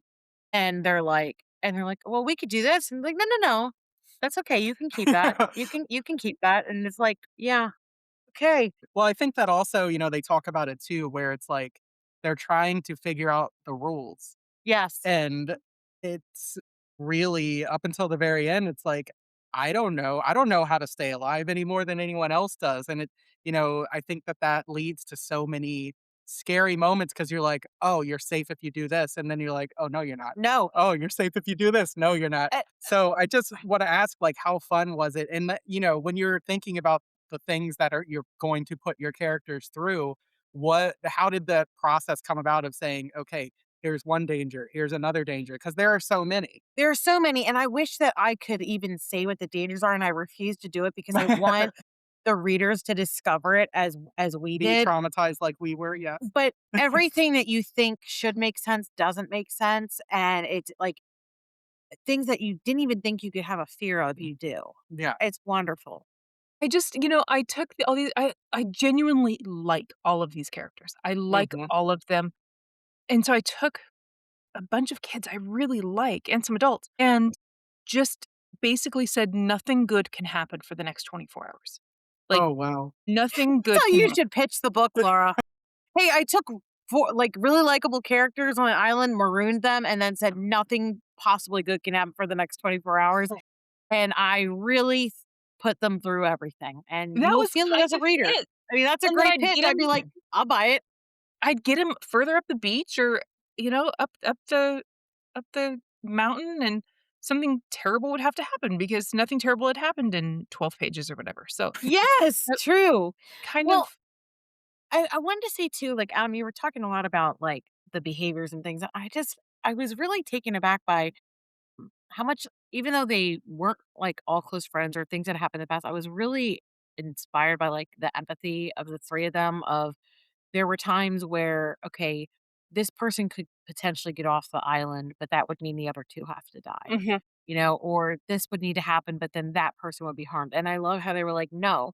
Speaker 3: and they're like, "Well, we could do this," and like, "No, no, no. That's okay, you can keep that. You can keep that," and it's like, "Yeah, okay."
Speaker 1: Well, I think that also, they talk about it too, where it's like they're trying to figure out the rules.
Speaker 3: Yes.
Speaker 1: And it's really up until the very end, it's like, I don't know. I don't know how to stay alive any more than anyone else does. And I think that that leads to so many scary moments because you're like, oh, you're safe if you do this. And then you're like, oh, no, you're not.
Speaker 3: No.
Speaker 1: Oh, you're safe if you do this. No, you're not.
Speaker 3: Eh
Speaker 1: So I just want to ask, like, how fun was it? And, when you're thinking about the things that are you're going to put your characters through, how did the process come about of saying, "Okay, here's one danger, here's another danger," because there are so many.
Speaker 3: There are so many, and I wish that I could even say what the dangers are, and I refuse to do it because I want the readers to discover it as we
Speaker 1: Be
Speaker 3: did.
Speaker 1: traumatized like we were, yes.
Speaker 3: But everything that you think should make sense doesn't make sense, and it's like things that you didn't even think you could have a fear of, you do.
Speaker 1: Yeah.
Speaker 3: It's wonderful.
Speaker 2: I just, I took all these I genuinely like all of these characters. I like
Speaker 1: Mhm.
Speaker 2: all of them. And so I took a bunch of kids I really like and some adults and just basically said nothing good can happen for the next 24 hours. Like
Speaker 1: Oh, wow.
Speaker 2: nothing
Speaker 3: That's
Speaker 2: good
Speaker 3: how
Speaker 2: can
Speaker 3: you
Speaker 2: happen.
Speaker 3: should pitch the book, Laura. Hey, I took 4, like, really likable characters on an island, marooned them, and then said nothing possibly good can happen for the next 24 hours, and I really put them through everything, and you
Speaker 2: That
Speaker 3: will
Speaker 2: was
Speaker 3: feel it as
Speaker 2: kind
Speaker 3: a
Speaker 2: of
Speaker 3: reader.
Speaker 2: it.
Speaker 3: I mean, that's a
Speaker 2: And then
Speaker 3: great pitch. I'd be like, "I'll buy it."
Speaker 2: I'd get him further up the beach or, up the mountain and something terrible would have to happen because nothing terrible had happened in 12 pages or whatever. So
Speaker 3: Yes,
Speaker 2: that
Speaker 3: true.
Speaker 2: kind of
Speaker 3: Well, I wanted to say too, like, you were talking a lot about, like, the behaviors and things. I was really taken aback by how much, even though they weren't, like, all close friends or things that happened in the past, I was really inspired by, like, the empathy of the 3 of them, of there were times where, okay, this person could potentially get off the island, but that would mean the other 2 have to die,
Speaker 2: Mhm.
Speaker 3: or this would need to happen, but then that person would be harmed, and I love how they were like, "No,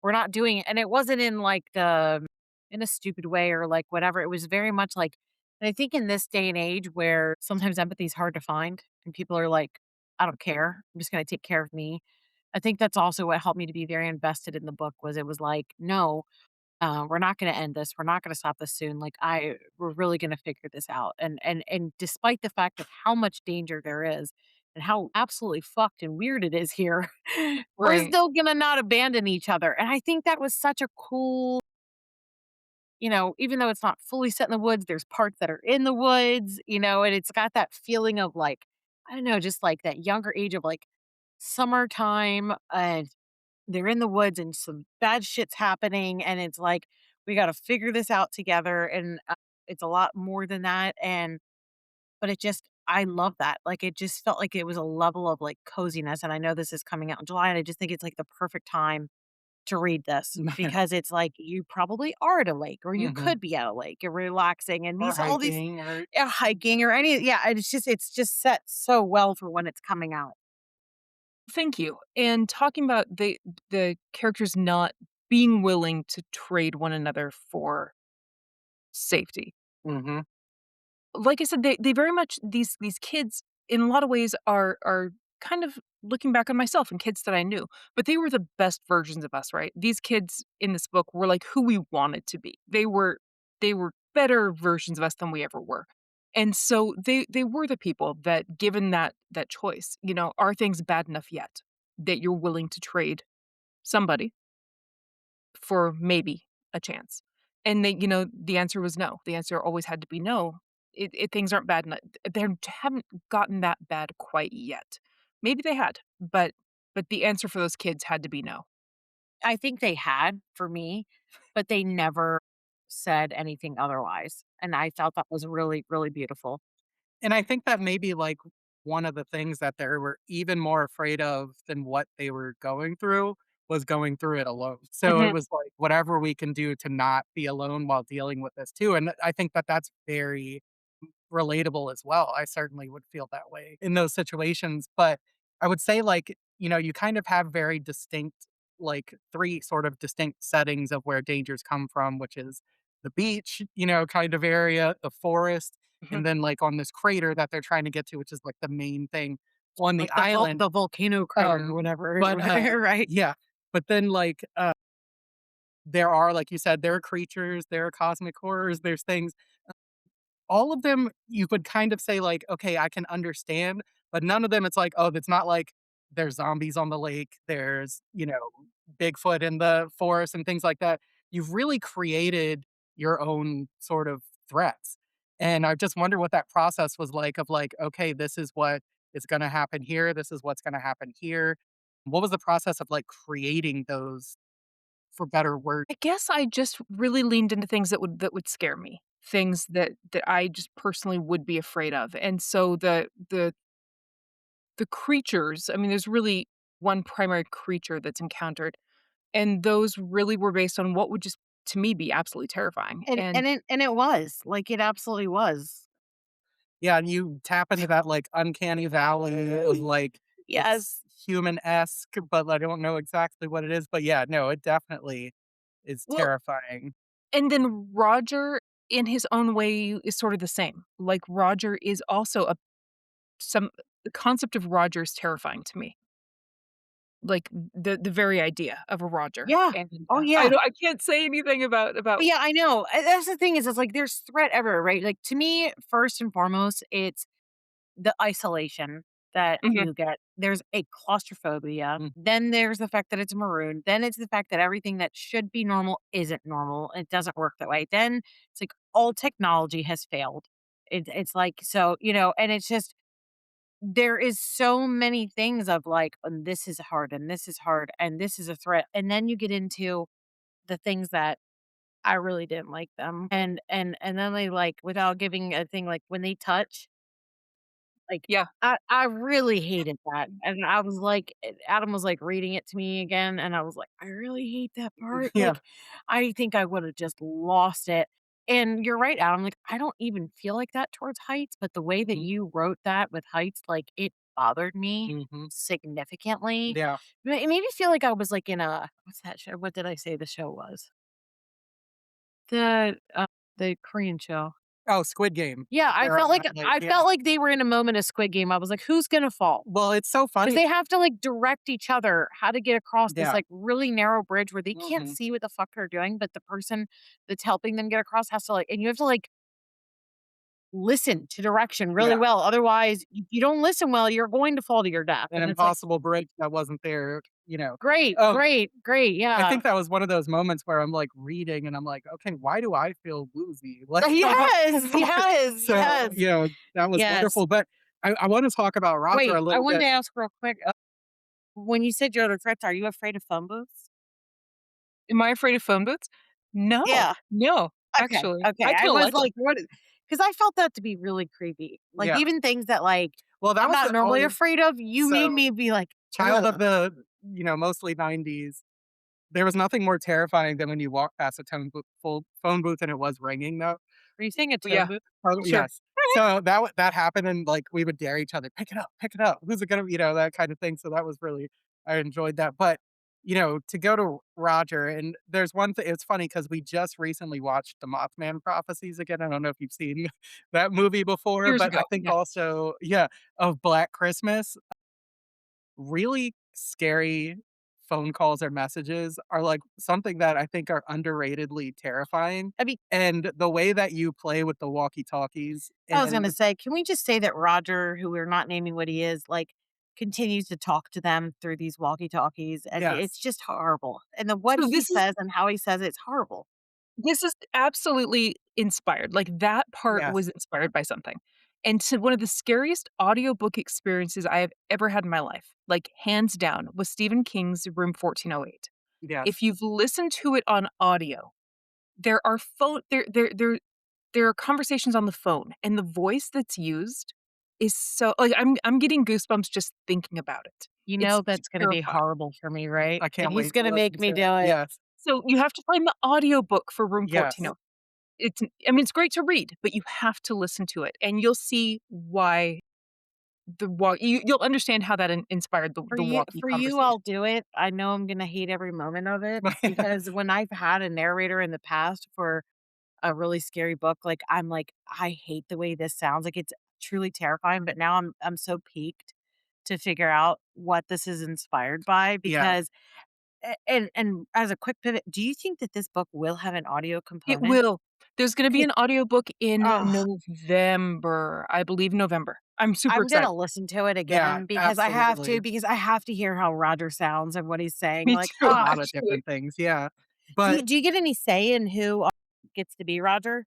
Speaker 3: we're not doing it," and it wasn't in, like, in a stupid way or, like, whatever. It was very much like, and I think in this day and age where sometimes empathy is hard to find and people are like, "I don't care. I'm just gonna take care of me." I think that's also what helped me to be very invested in the book, was it was like, "No, we're not gonna end this. We're not gonna stop this soon. Like, we're really gonna figure this out." And despite the fact of how much danger there is and how absolutely fucked and weird it is here, we're
Speaker 2: Right.
Speaker 3: still gonna not abandon each other. And I think that was such a cool, even though it's not fully set in the woods, there's parts that are in the woods, and it's got that feeling of like, I don't know, just like that younger age of like summertime, and they're in the woods and some bad shit's happening, and it's like, we gotta figure this out together, and, it's a lot more than that, but I love that, like, it just felt like it was a level of, like, coziness, and I know this is coming out in July, and I just think it's, like, the perfect time to read this because it's like you probably are at a lake, or you
Speaker 1: Mhm.
Speaker 3: could be at a lake, and relaxing, and
Speaker 1: Or
Speaker 3: these all these
Speaker 1: hiking or
Speaker 3: hiking or any, yeah, and it's just set so well for when it's coming out.
Speaker 2: Thank you. And talking about the characters not being willing to trade one another for safety.
Speaker 1: Mhm.
Speaker 2: Like I said, they very much these kids in a lot of ways are kind of looking back on myself and kids that I knew, but they were the best versions of us, right? These kids in this book were like who we wanted to be. They were better versions of us than we ever were. And so they were the people that given that choice, are things bad enough yet that you're willing to trade somebody for maybe a chance? And the answer was no. The answer always had to be no. Things aren't bad enough. They haven't gotten that bad quite yet. Maybe they had, but the answer for those kids had to be no.
Speaker 3: I think they had for me, but they never said anything otherwise, and I thought that was really, really beautiful.
Speaker 1: And I think that maybe, like, one of the things that they were even more afraid of than what they were going through was going through it alone. So it
Speaker 2: Mhm.
Speaker 1: was like, whatever we can do to not be alone while dealing with this too, and I think that that's very relatable as well. I certainly would feel that way in those situations, but I would say, like, you kind of have very distinct, like, 3 sort of distinct settings of where dangers come from, which is the beach, kind of area, the forest,
Speaker 2: Mhm.
Speaker 1: and then, like, on this crater that they're trying to get to, which is, like, the main thing on the
Speaker 3: Like
Speaker 1: island.
Speaker 3: the volcano crater or whatever,
Speaker 1: But,
Speaker 3: right?
Speaker 1: yeah, but then, like, there are, like you said, there are creatures, there are cosmic horrors, there's things all of them you could kind of say like, "Okay, I can understand," but none of them it's like, "Oh, it's not like there's zombies on the lake, there's, Bigfoot in the forest and things like that." You've really created your own sort of threats, and I just wonder what that process was like of like, "Okay, this is what is gonna happen here, this is what's gonna happen here." What was the process of, like, creating those for better word.
Speaker 2: I guess I just really leaned into things that would scare me, things that I just personally would be afraid of, and so the creatures, I mean, there's really one primary creature that's encountered, and those really were based on what would just, to me, be absolutely terrifying,
Speaker 3: And
Speaker 2: and
Speaker 3: and it was, like, it absolutely was.
Speaker 1: Yeah, and you tap into that, like, uncanny valley of, like, it's
Speaker 3: Yes.
Speaker 1: human-esque, but I don't know exactly what it is, but yeah, no, it definitely is
Speaker 2: well,
Speaker 1: terrifying.
Speaker 2: and then Roger, in his own way, is sort of the same. Like, Roger is also a some the concept of Roger is terrifying to me. Like, the very idea of a Roger,
Speaker 3: Yeah.
Speaker 2: and,
Speaker 3: Oh,
Speaker 2: I
Speaker 3: yeah.
Speaker 2: don't I can't say anything about.
Speaker 3: Yeah, I know. That's the thing is, it's like there's threat everywhere, right? Like to me, first and foremost, it's the isolation that
Speaker 2: Mhm,
Speaker 3: you get. There's a claustrophobia.
Speaker 1: Mm,
Speaker 3: Then there's the fact that it's maroon. Then it's the fact that everything that should be normal isn't normal. It doesn't work that way. Then it's like all technology has failed. It's like so, and it's just there is so many things of like, this is hard and this is hard and this is a threat. And then you get into the things that I really didn't like them. And then they like without giving a thing like when they touch, like
Speaker 2: yeah.
Speaker 3: I really hated that. And I was like Adam was like reading it to me again and I was like, I really hate that part.
Speaker 1: yeah,
Speaker 3: Like I think I would have just lost it. And you're right, Adam. Like I don't even feel like that towards heights, but the way that
Speaker 1: mm,
Speaker 3: you wrote that with heights, like it bothered me
Speaker 1: mhm,
Speaker 3: significantly.
Speaker 1: yeah.
Speaker 3: It made me feel like I was like in a what's that show? What did I say the show was? The Korean show.
Speaker 1: Oh, Squid Game.
Speaker 3: Yeah,
Speaker 1: They're on that, like
Speaker 3: I
Speaker 1: yeah.
Speaker 3: felt like they were in a moment of Squid Game. I was like, "Who's gonna fall?"
Speaker 1: Well, it's so
Speaker 3: Because
Speaker 1: funny.
Speaker 3: they have to, like, direct each other how to get across this,
Speaker 1: Yeah,
Speaker 3: like, really narrow bridge where they can't
Speaker 1: mhm,
Speaker 3: see what the fuck they're doing, but the person that's helping them get across has to, like and you have to, like, listen to direction really
Speaker 1: yeah.
Speaker 3: well. Otherwise, if you don't listen well, you're going to fall to your death,
Speaker 1: An
Speaker 3: and it's like,
Speaker 1: impossible bridge that wasn't there,
Speaker 3: "Great,
Speaker 1: Um,
Speaker 3: great, great,
Speaker 1: I
Speaker 3: yeah."
Speaker 1: think that was one of those moments where I'm, like, reading and I'm like, "Okay, why do I feel woozy?" Like,
Speaker 3: Yes, yes,
Speaker 1: so,
Speaker 3: yes,
Speaker 1: that was
Speaker 3: yes.
Speaker 1: wonderful, but I wanna talk about Roger
Speaker 3: Wait,
Speaker 1: a
Speaker 3: I
Speaker 1: little
Speaker 3: wanted to
Speaker 1: bit.
Speaker 3: ask real quick, when you said you're under threats, are you afraid of phone booths?
Speaker 2: Am I afraid of phone booths? No,
Speaker 3: Yeah.
Speaker 2: no,
Speaker 3: Okay,
Speaker 2: actually.
Speaker 3: okay.
Speaker 2: I
Speaker 3: I
Speaker 2: kinda
Speaker 3: was
Speaker 2: like 'em.
Speaker 3: like, "What?" Because I felt that to be really creepy. Like,
Speaker 1: Yeah.
Speaker 3: even things that, like,
Speaker 1: Well, that
Speaker 3: I'm
Speaker 1: was
Speaker 3: not
Speaker 1: the
Speaker 3: normally
Speaker 1: only
Speaker 3: afraid of, you made
Speaker 1: so,
Speaker 3: me be like,
Speaker 1: child of
Speaker 3: "Ugh."
Speaker 1: the, mostly '90s. There was nothing more terrifying than when you walk past a phone booth and it was ringing, though.
Speaker 3: Are you saying a tone
Speaker 2: Yeah,
Speaker 3: booth?
Speaker 1: Oh,
Speaker 2: sure.
Speaker 1: yes. So that happened and, like, we would dare each other, pick it up. Who's it gonna" that kind of thing, so that was really I enjoyed that, but, to go to Roger and there's one thing it's funny because we just recently watched the Mothman Prophecies again, I don't know if you've seen that movie before,
Speaker 2: Years
Speaker 1: but I
Speaker 2: ago,
Speaker 1: think
Speaker 2: yeah.
Speaker 1: also yeah, of Black Christmas, really scary phone calls or messages are, like, something that I think are underratedly terrifying,
Speaker 3: I mean,
Speaker 1: and the way that you play with the walkie-talkies
Speaker 3: I was
Speaker 1: and
Speaker 3: gonna say, can we just say that Roger, who we're not naming what he is, like, continues to talk to them through these walkie-talkies, and it's
Speaker 1: yes,
Speaker 3: just horrible. And the what
Speaker 2: So
Speaker 3: he
Speaker 2: this is
Speaker 3: says and how he says it's horrible.
Speaker 2: this is absolutely inspired, like, that part
Speaker 1: yes,
Speaker 2: was inspired by something, and so one of the scariest audiobook experiences I have ever had in my life, like, hands down, was Stephen King's Room 1408.
Speaker 1: yes,
Speaker 2: If you've listened to it on audio, there are phone there are conversations on the phone, and the voice that's used is so like, I'm getting goosebumps just thinking about it.
Speaker 3: You
Speaker 2: It's
Speaker 3: know that's gonna be
Speaker 2: terrifying.
Speaker 3: horrible for me, right?
Speaker 1: I
Speaker 3: And
Speaker 1: can't
Speaker 3: he's
Speaker 1: wait to
Speaker 3: gonna make
Speaker 1: listen
Speaker 3: me
Speaker 1: to
Speaker 3: do
Speaker 1: it,
Speaker 3: it.
Speaker 1: yes,
Speaker 2: So, you have to find the audiobook for Room
Speaker 1: yes,
Speaker 2: 1408. It's I mean, it's great to read, but you have to listen to it, and you'll see why you'll understand how that inspired the walkie
Speaker 3: For you,
Speaker 2: conversation.
Speaker 3: I'll do it. I know I'm gonna hate every moment of it because when I've had a narrator in the past for a really scary book, like, I'm like, "I hate the way this sounds." Like, it's truly terrifying, but now I'm so piqued to figure out what this is inspired by
Speaker 1: yes,
Speaker 3: because and as a quick pivot, do you think that this book will have an audio
Speaker 2: It
Speaker 3: component?
Speaker 2: will. There's gonna be
Speaker 3: Okay.
Speaker 2: an audiobook in
Speaker 3: Oh,
Speaker 2: November, I believe November. I'm super
Speaker 3: I'm
Speaker 2: excited.
Speaker 3: gonna listen to it
Speaker 1: yeah,
Speaker 3: again
Speaker 1: absolutely.
Speaker 3: because I have to hear how Roger sounds and what he's saying.
Speaker 2: Me
Speaker 3: Like,
Speaker 2: too,
Speaker 1: A
Speaker 3: oh,
Speaker 1: lot of
Speaker 2: actually.
Speaker 1: different things, yeah, but
Speaker 3: do you get any say in who gets to be Roger?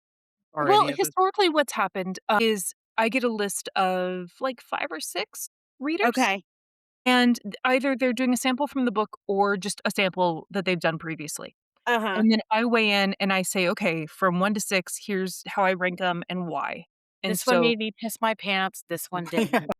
Speaker 1: or
Speaker 2: Well,
Speaker 1: any of the
Speaker 2: historically, what's happened, is I get a list of, like, 5 or 6 readers,
Speaker 3: Okay.
Speaker 2: and either they're doing a sample from the book or just a sample that they've done previously.
Speaker 3: Uh-huh.
Speaker 2: And then I weigh in and I say, "Okay, from 1 to 6, here's how I rank them and why." And
Speaker 3: This one
Speaker 2: so
Speaker 3: made me piss my pants, this one
Speaker 1: Yeah.
Speaker 3: didn't.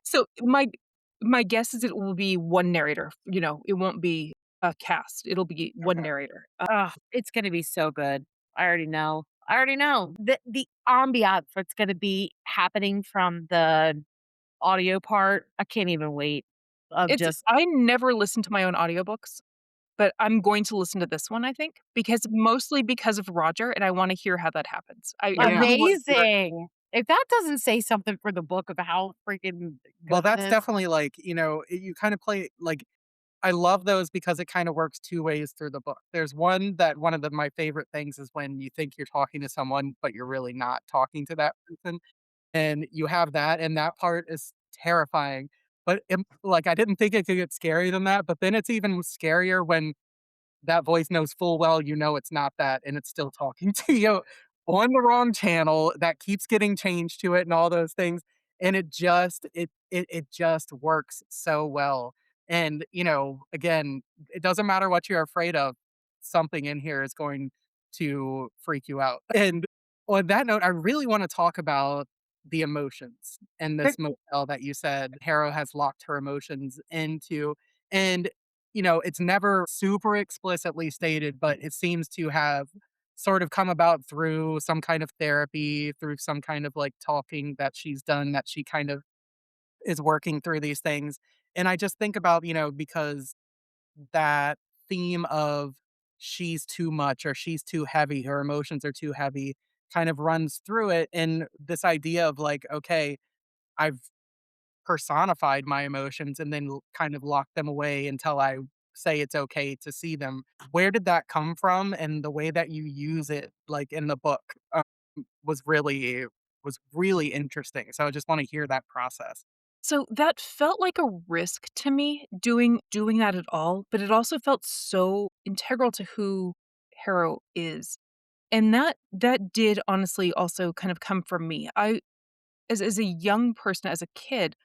Speaker 2: so my guess is it will be one narrator, it won't be a cast, it'll be one
Speaker 1: Okay.
Speaker 2: narrator.
Speaker 3: Ugh, it's gonna be so good. I already know. I already know. The ambiance that's gonna be happening from the audio part, I can't even wait. Of
Speaker 2: It's
Speaker 3: just
Speaker 2: I never listen to my own audiobooks, but I'm going to listen to this one, I think, mostly because of Roger, and I wanna hear how that happens. I
Speaker 1: Yeah.
Speaker 2: really wanna hear it.
Speaker 3: amazing. If that doesn't say something for the book of how freaking
Speaker 1: Well,
Speaker 3: good it
Speaker 1: that's
Speaker 3: is.
Speaker 1: definitely like, you kind of play like I love those because it kind of works two ways through the book. There's one of my favorite things is when you think you're talking to someone, but you're really not talking to that person. And you have that, and that part is terrifying. But like I didn't think it could get scarier than that. But then it's even scarier when that voice knows full well you know it's not that, and it's still talking to you on the wrong channel that keeps getting changed to it and all those things, and it just works so well, and, again, it doesn't matter what you're afraid of, something in here is going to freak you out, and on that note, I really wanna talk about the emotions in
Speaker 3: But
Speaker 1: this motel that you said Harrow has locked her emotions into, and it's never super explicitly stated, but it seems to have sort of come about through some kind of therapy, through some kind of like talking that she's done that she kind of is working through these things. And I just think about, because that theme of she's too much or she's too heavy, her emotions are too heavy kind of runs through it. And this idea of like, okay, I've personified my emotions and then kind of locked them away until I say it's okay to see them. Where did that come from? And the way that you use it, like in the book, was really interesting. So I just want to hear that process.
Speaker 2: So that felt like a risk to me doing that at all, but it also felt so integral to who Harrow is. And that did honestly also kind of come from me. I as a young person, as a kid,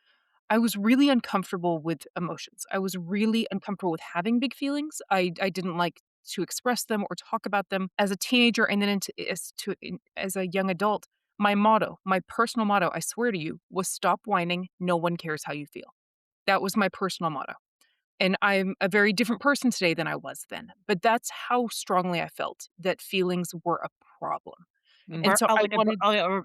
Speaker 2: I was really uncomfortable with emotions. I was really uncomfortable with having big feelings. I didn't like to express them or talk about them as a teenager and then as a young adult. My personal motto, I swear to you, was stop whining. No one cares how you feel. That was my personal motto. And I'm a very different person today than I was then. But that's how strongly I felt that feelings were a problem. And so I
Speaker 3: like
Speaker 2: wanted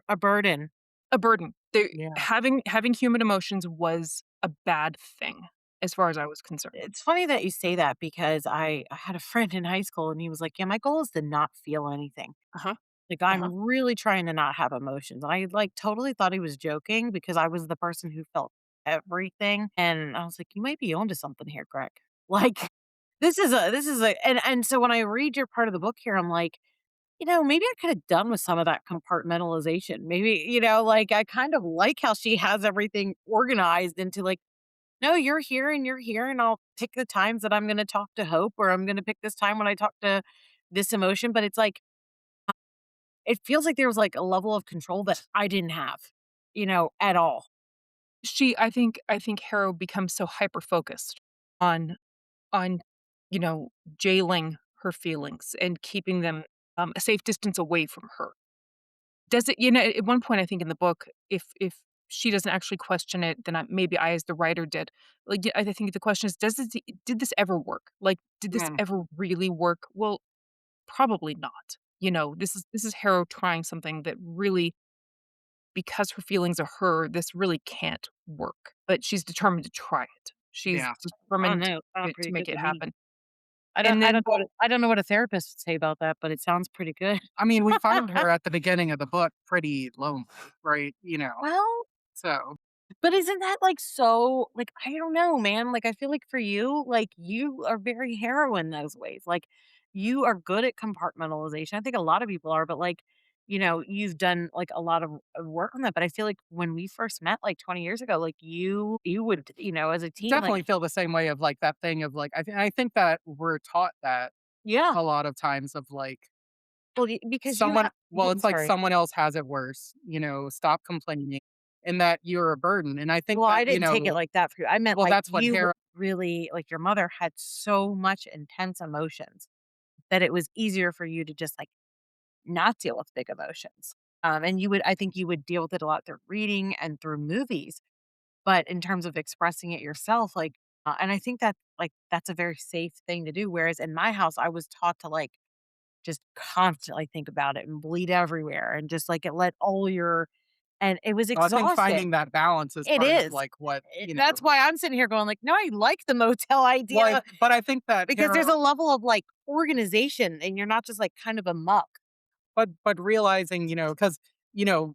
Speaker 3: a burden.
Speaker 2: a burden.
Speaker 3: Yeah.
Speaker 2: Having human emotions was a bad thing as far as I was concerned.
Speaker 3: It's funny that you say that because I had a friend in high school and he was like, "Yeah, my goal is to not feel anything.
Speaker 2: Uh-huh,
Speaker 3: Like,
Speaker 2: uh-huh.
Speaker 3: I'm really trying to not have emotions." And I, like, totally thought he was joking because I was the person who felt everything, and I was like, "You might be onto something here, Greg." Like, this is a and so when I read your part of the book here, I'm like, maybe I could have done with some of that compartmentalization. Maybe, like, I kind of like how she has everything organized into, like, "No, you're here, and I'll pick the times that I'm gonna talk to Hope, or I'm gonna pick this time when I talk to this emotion," but it's like, it feels like there was, like, a level of control that I didn't have, at all.
Speaker 2: I think Harrow becomes so hyper focused on on, you know, jailing her feelings and keeping them, a safe distance away from her. Does it at one point I think in the book, if she doesn't actually question it, then maybe I as the writer did. Like, I think the question is, did this ever work? Like, did this
Speaker 3: Mm.
Speaker 2: ever really work? Well, probably not. This is Harrow trying something that really, because her feelings are her, this really can't work, but she's determined to try it. She's
Speaker 1: Yeah.
Speaker 3: I don't
Speaker 2: determined
Speaker 3: know, sounds
Speaker 2: to
Speaker 3: pretty
Speaker 2: make
Speaker 3: good
Speaker 2: it
Speaker 3: to me.
Speaker 2: happen.
Speaker 3: I don't
Speaker 2: And
Speaker 3: I
Speaker 2: then
Speaker 3: don't know what I don't know what a therapist would say about that, but it sounds pretty good.
Speaker 1: I mean, we find her at the beginning of the book pretty lonely, right?
Speaker 3: Well,
Speaker 1: So
Speaker 3: but isn't that, like, so like, I don't know, man, like, I feel like for you, like, you are very Harrow in those ways, like, you are good at compartmentalization. I think a lot of people are, but, like, you've done, like, a lot of work on that, but I feel like when we first met, like, 20 years ago, like, you would, as a teen, like
Speaker 1: definitely feel the same way of like that thing of like I think that we're taught that
Speaker 3: yeah.
Speaker 1: a lot of times of like
Speaker 3: Well, because you have
Speaker 1: well,
Speaker 3: I'm
Speaker 1: it's like
Speaker 3: sorry.
Speaker 1: someone else has it worse, stop complaining. and that you're a burden. And I think
Speaker 3: Well,
Speaker 1: that,
Speaker 3: I didn't take it like that for you. I meant
Speaker 1: well,
Speaker 3: like
Speaker 1: that's what
Speaker 3: you were
Speaker 1: Hera
Speaker 3: really like your mother had so much intense emotions that it was easier for you to just like not deal with big emotions. And you would, I think you would deal with it a lot through reading and through movies. But in terms of expressing it yourself, like, and I think that like that's a very safe thing to do. Whereas in my house, I was taught to like just constantly think about it and bleed everywhere and just like it let all your, and it was
Speaker 1: I think
Speaker 3: exhausting.
Speaker 1: finding that balance is
Speaker 3: It
Speaker 1: part of,
Speaker 3: is.
Speaker 1: like, what,
Speaker 3: That's why I'm sitting here going like, no, I like the motel idea
Speaker 1: but I think that
Speaker 3: because
Speaker 1: Hera
Speaker 3: there's a level of like organization and you're not just like kind of a muck.
Speaker 1: but realizing, because you know,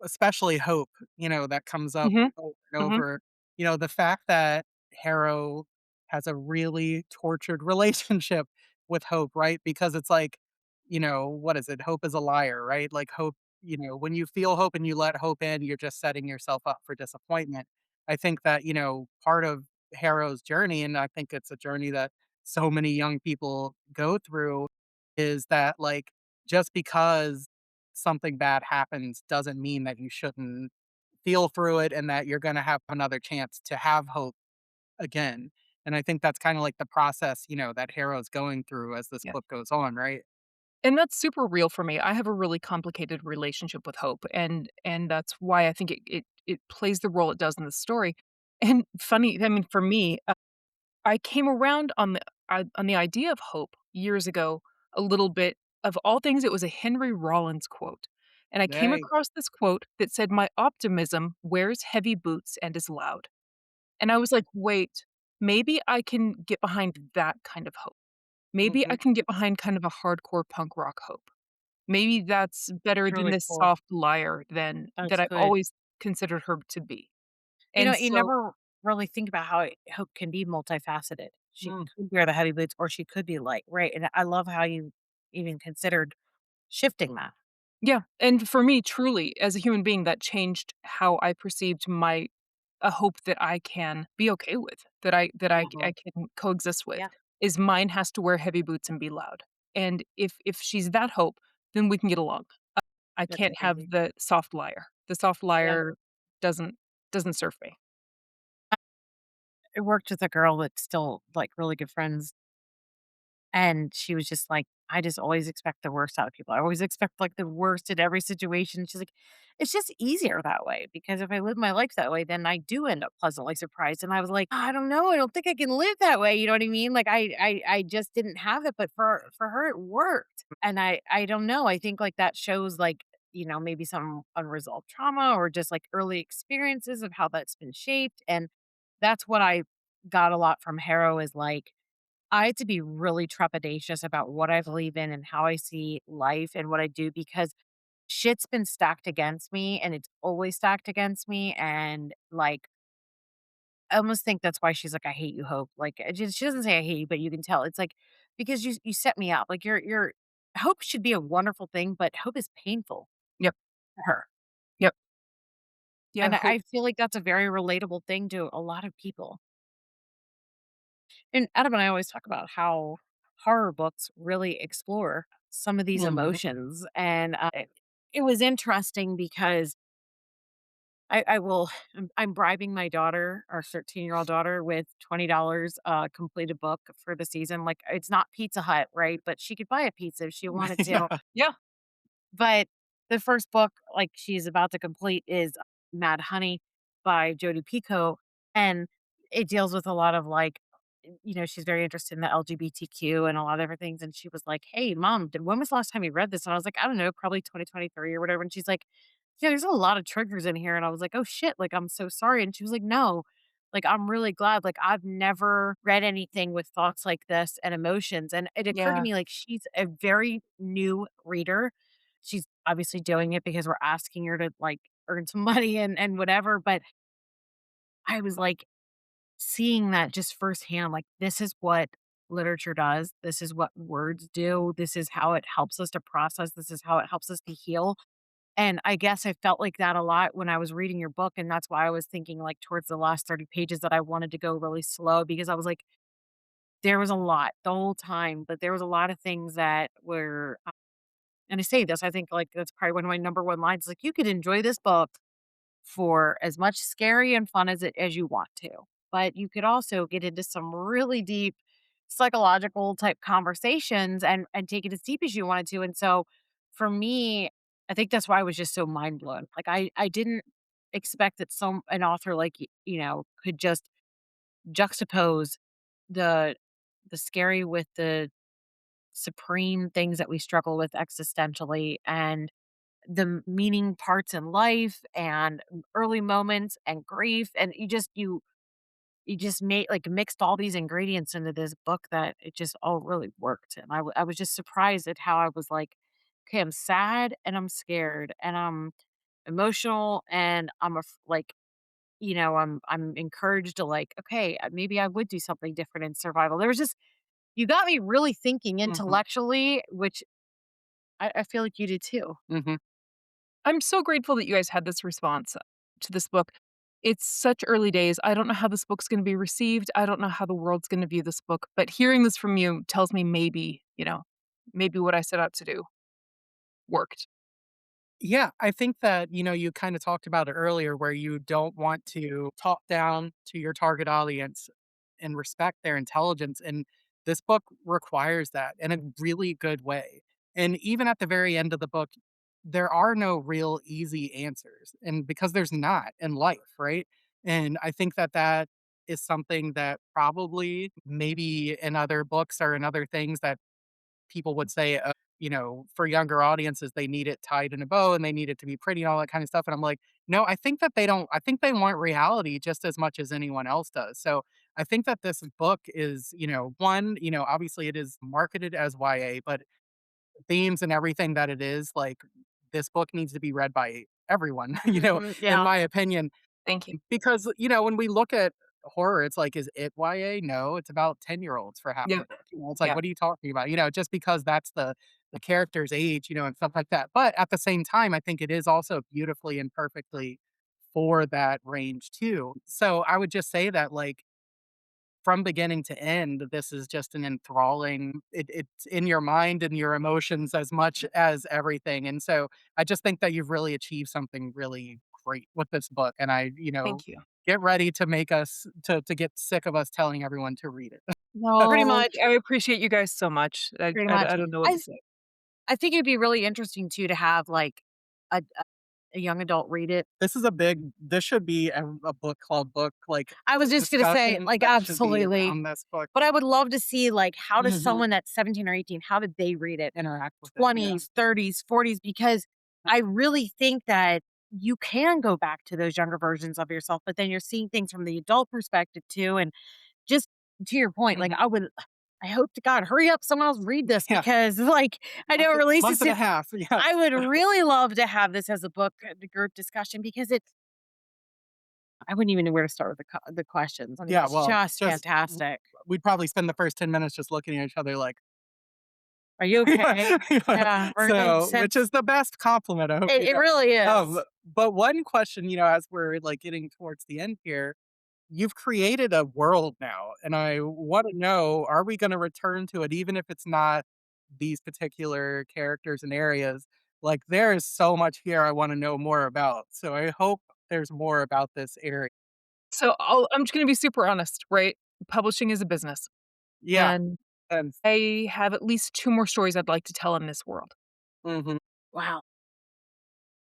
Speaker 1: especially hope, that comes up
Speaker 2: Mhm,
Speaker 1: over and
Speaker 2: mhm.
Speaker 1: over. The fact that Harrow has a really tortured relationship with Hope, right? Because it's like, what is it? Hope is a liar, right? Like hope, when you feel hope and you let hope in, you're just setting yourself up for disappointment. I think that, part of Harrow's journey, and I think it's a journey that so many young people go through, is that like just because something bad happens doesn't mean that you shouldn't feel through it and that you're gonna have another chance to have hope again. And I think that's kinda like the process, that Harrow's going through as this
Speaker 2: Yeah.
Speaker 1: book goes on, right?
Speaker 2: And that's super real for me. I have a really complicated relationship with hope, and that's why I think it plays the role it does in the story. And funny, I mean, for me, I came around on the idea of hope years ago a little bit. Of all things, it was a Henry Rollins quote, and I came
Speaker 1: Hey.
Speaker 2: across this quote that said, "My optimism wears heavy boots and is loud." And I was like, "Wait, maybe I can get behind that kind of hope. Maybe I
Speaker 1: Mhm.
Speaker 2: can get behind kind of a hardcore punk rock hope. Maybe that's better
Speaker 3: It's
Speaker 2: than
Speaker 3: really
Speaker 2: this
Speaker 3: cool.
Speaker 2: soft liar than that
Speaker 3: That's
Speaker 2: I've
Speaker 3: good.
Speaker 2: always considered her to be."
Speaker 3: You know,
Speaker 2: And
Speaker 3: you
Speaker 2: so
Speaker 3: never really think about how Hope can be multifaceted. She
Speaker 1: Mm.
Speaker 3: could wear the heavy boots or she could be light, right? And I love how you even considered shifting that.
Speaker 2: yeah, and for me, truly, as a human being, that changed how I perceived my a hope that I can be okay with, that I
Speaker 3: Mhm.
Speaker 2: can coexist with,
Speaker 3: Yeah,
Speaker 2: is mine has to wear heavy boots and be loud. And if she's that hope, then we can get along. I
Speaker 3: that's
Speaker 2: can't have
Speaker 3: amazing.
Speaker 2: the soft liar. The soft
Speaker 3: Yeah.
Speaker 2: liar doesn't doesn't serve me.
Speaker 3: I worked with a girl that's still like really good friends. And she was just like, I just always expect the worst out of people. I always expect like the worst in every situation. She's like, it's just easier that way because if I live my life that way, then I do end up pleasantly surprised. And I was like, I don't know. I don't think I can live that way. You know what I mean? Like I just didn't have it, but for her, it worked. And I don't know. I think like that shows like, maybe some unresolved trauma or just like early experiences of how that's been shaped. And that's what I got a lot from Harrow is like, I had to be really trepidatious about what I believe in and how I see life and what I do because shit's been stacked against me and it's always stacked against me. And like, I almost think that's why she's like, I hate you, Hope. Like, she doesn't say I hate you, but you can tell it's like, because you set me up. Like, hope should be a wonderful thing, but hope is painful
Speaker 2: Yep,
Speaker 3: for her.
Speaker 2: yep. Yeah,
Speaker 3: And I
Speaker 2: hope.
Speaker 3: feel like that's a very relatable thing to a lot of people. And Adam and I always talk about how horror books really explore some of these
Speaker 1: Mhm.
Speaker 3: emotions. And it was interesting because I will, I'm bribing my daughter, our 13-year-old daughter, with $20 complete a book for the season. Like it's not Pizza Hut, right? But she could buy a pizza if she wanted to.
Speaker 1: Yeah.
Speaker 2: Yeah,
Speaker 3: But the first book, like, she's about to complete is Mad Honey by Jodi Picoult, and it deals with a lot of, like she's very interested in the LGBTQ and a lot of different things, and she was like, "Hey, mom, did when was the last time you read this?" And I was like, "I don't know, probably 2023 or whatever," and she's like, "Yeah, there's a lot of triggers in here," and I was like, "Oh, shit, like, I'm so sorry," and she was like, "No, like, I'm really glad, like, I've never read anything with thoughts like this and emotions," and it occurred to
Speaker 2: yeah,
Speaker 3: me, like, she's a very new reader. She's obviously doing it because we're asking her to, like, earn some money and whatever, but I was, like, seeing that just firsthand, like, this is what literature does. This is what words do. This is how it helps us to process. This is how it helps us to heal, and I guess I felt like that a lot when I was reading your book, and that's why I was thinking, like, towards the last 30 pages that I wanted to go really slow because I was like, there was a lot the whole time, but there was a lot of things that were and I say this, I think, like, that's probably one of my number 1 lines, like, "You could enjoy this book for as much scary and fun as you want to, but you could also get into some really deep psychological type conversations and take it as deep as you wanted to." And so, for me, I think that's why I was just so mind blown. Like, I didn't expect that an author like, could just juxtapose the scary with the supreme things that we struggle with existentially, and the meaning parts in life, and early moments and grief, and you just made like mixed all these ingredients into this book that it just all really worked. And I was just surprised at how I was like, okay, I'm sad and I'm scared and I'm emotional and like, I'm encouraged to like, okay, maybe I would do something different in survival. There was just, you got me really thinking
Speaker 1: Mhm,
Speaker 3: intellectually, which I feel like you did too.
Speaker 1: mhm.
Speaker 2: I'm so grateful that you guys had this response to this book. It's such early days. I don't know how this book's gonna be received. I don't know how the world's gonna view this book, but hearing this from you tells me maybe, maybe what I set out to do worked.
Speaker 1: Yeah, I think that, you kinda talked about it earlier where you don't want to talk down to your target audience and respect their intelligence, and this book requires that in a really good way. And even at the very end of the book, there are no real easy answers, and because there's not in life, right? And I think that that is something that probably maybe in other books or in other things that people would say, for younger audiences, they need it tied in a bow and they need it to be pretty and all that kind of stuff. And I'm like, no, I think that they don't. I think they want reality just as much as anyone else does. So I think that this book is, one, obviously it is marketed as YA, but themes and everything that it is, like, this book needs to be read by everyone, in
Speaker 3: Yeah.
Speaker 1: my opinion.
Speaker 2: Thank you.
Speaker 1: Because, when we look at horror, it's like, is it YA? No, it's about 10-year-olds for half
Speaker 2: Yeah,
Speaker 1: the book. It's like,
Speaker 2: yeah.
Speaker 1: what are you talking about? Just because that's the character's age, and stuff like that. But at the same time, I think it is also beautifully and perfectly for that range too. So I would just say that, like, from beginning to end, this is just an enthralling it's in your mind and your emotions as much as everything, and so I just think that you've really achieved something really great with this book, and
Speaker 2: Thank you.
Speaker 1: get ready to make us to get sick of us telling everyone to read it.
Speaker 3: Pretty
Speaker 2: No,
Speaker 3: much.
Speaker 2: I appreciate you guys so much.
Speaker 3: Pretty much.
Speaker 2: I don't know what to
Speaker 3: I
Speaker 2: say.
Speaker 3: I think it'd be really interesting too to have like a young adult read it.
Speaker 1: This should be a book club book, like,
Speaker 3: I was just gonna say,
Speaker 1: discussion
Speaker 3: like,
Speaker 1: that should be
Speaker 3: absolutely.
Speaker 1: on this book.
Speaker 3: But I would love to see, like, how does
Speaker 1: Mhm.
Speaker 3: someone that's 17 or 18, how did they read it?
Speaker 1: Interact with it, yeah.
Speaker 3: 20s, 30s, 40s, because I really think that you can go back to those younger versions of yourself, but then you're seeing things from the adult perspective too. And just to your point, like,
Speaker 1: Mhm.
Speaker 3: I hope to God, hurry up, someone else read this
Speaker 1: Yeah.
Speaker 3: because, like, I know it releases
Speaker 1: Month and a
Speaker 3: soon.
Speaker 1: half, yes.
Speaker 3: I would really love to have this as a book, the group discussion, because I wouldn't even know where to start with the questions. I mean,
Speaker 1: Yeah,
Speaker 3: it's
Speaker 1: well,
Speaker 3: just
Speaker 1: just
Speaker 3: fantastic.
Speaker 1: we'd probably spend the first 10 minutes just looking at each other like,
Speaker 3: Are you
Speaker 1: yeah,
Speaker 3: okay?
Speaker 1: yeah.
Speaker 3: Yeah, we're gonna
Speaker 1: So, which
Speaker 3: sense
Speaker 1: is the best compliment, I hope
Speaker 3: it really is.
Speaker 1: but one question, as we're, like, getting towards the end here, you've created a world now, and I wanna know, are we gonna return to it even if it's not these particular characters and areas? Like, there is so much here I wanna know more about, so I hope there's more about this area.
Speaker 2: So I'm just gonna be super honest, right? Publishing is a business,
Speaker 1: Yeah,
Speaker 2: and
Speaker 1: and
Speaker 2: I have at least 2 more stories I'd like to tell in this world.
Speaker 1: mhm,
Speaker 3: Wow,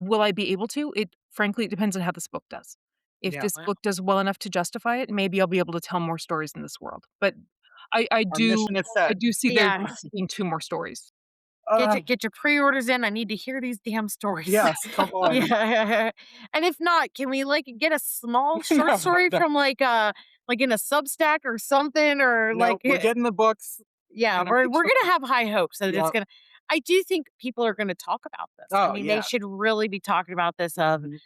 Speaker 2: Will I be able to? It frankly, it depends on how this book does. If
Speaker 1: yeah.
Speaker 2: this
Speaker 3: wow.
Speaker 2: book does well enough to justify it, maybe I'll be able to tell more stories in this world. But I I
Speaker 1: Our
Speaker 2: do
Speaker 1: mission is
Speaker 2: I
Speaker 1: set.
Speaker 2: do see there
Speaker 3: Yeah,
Speaker 2: being 2 more stories.
Speaker 1: Uh,
Speaker 3: get your pre-orders in. I need to hear these damn stories.
Speaker 1: yes, come on.
Speaker 3: Yeah, and if not, can we, like, get a small short
Speaker 1: Yeah,
Speaker 3: story from, like, in a Substack or something, or,
Speaker 1: nope,
Speaker 3: like,
Speaker 1: we're getting the books,
Speaker 3: yeah,
Speaker 1: gonna
Speaker 3: we're
Speaker 1: make sure.
Speaker 3: gonna have high hopes that it's
Speaker 1: Yep.
Speaker 3: gonna. I do think people are gonna talk about this. I
Speaker 1: Oh,
Speaker 3: mean, they
Speaker 1: yeah.
Speaker 3: should really be talking about this. Of
Speaker 1: Mhm.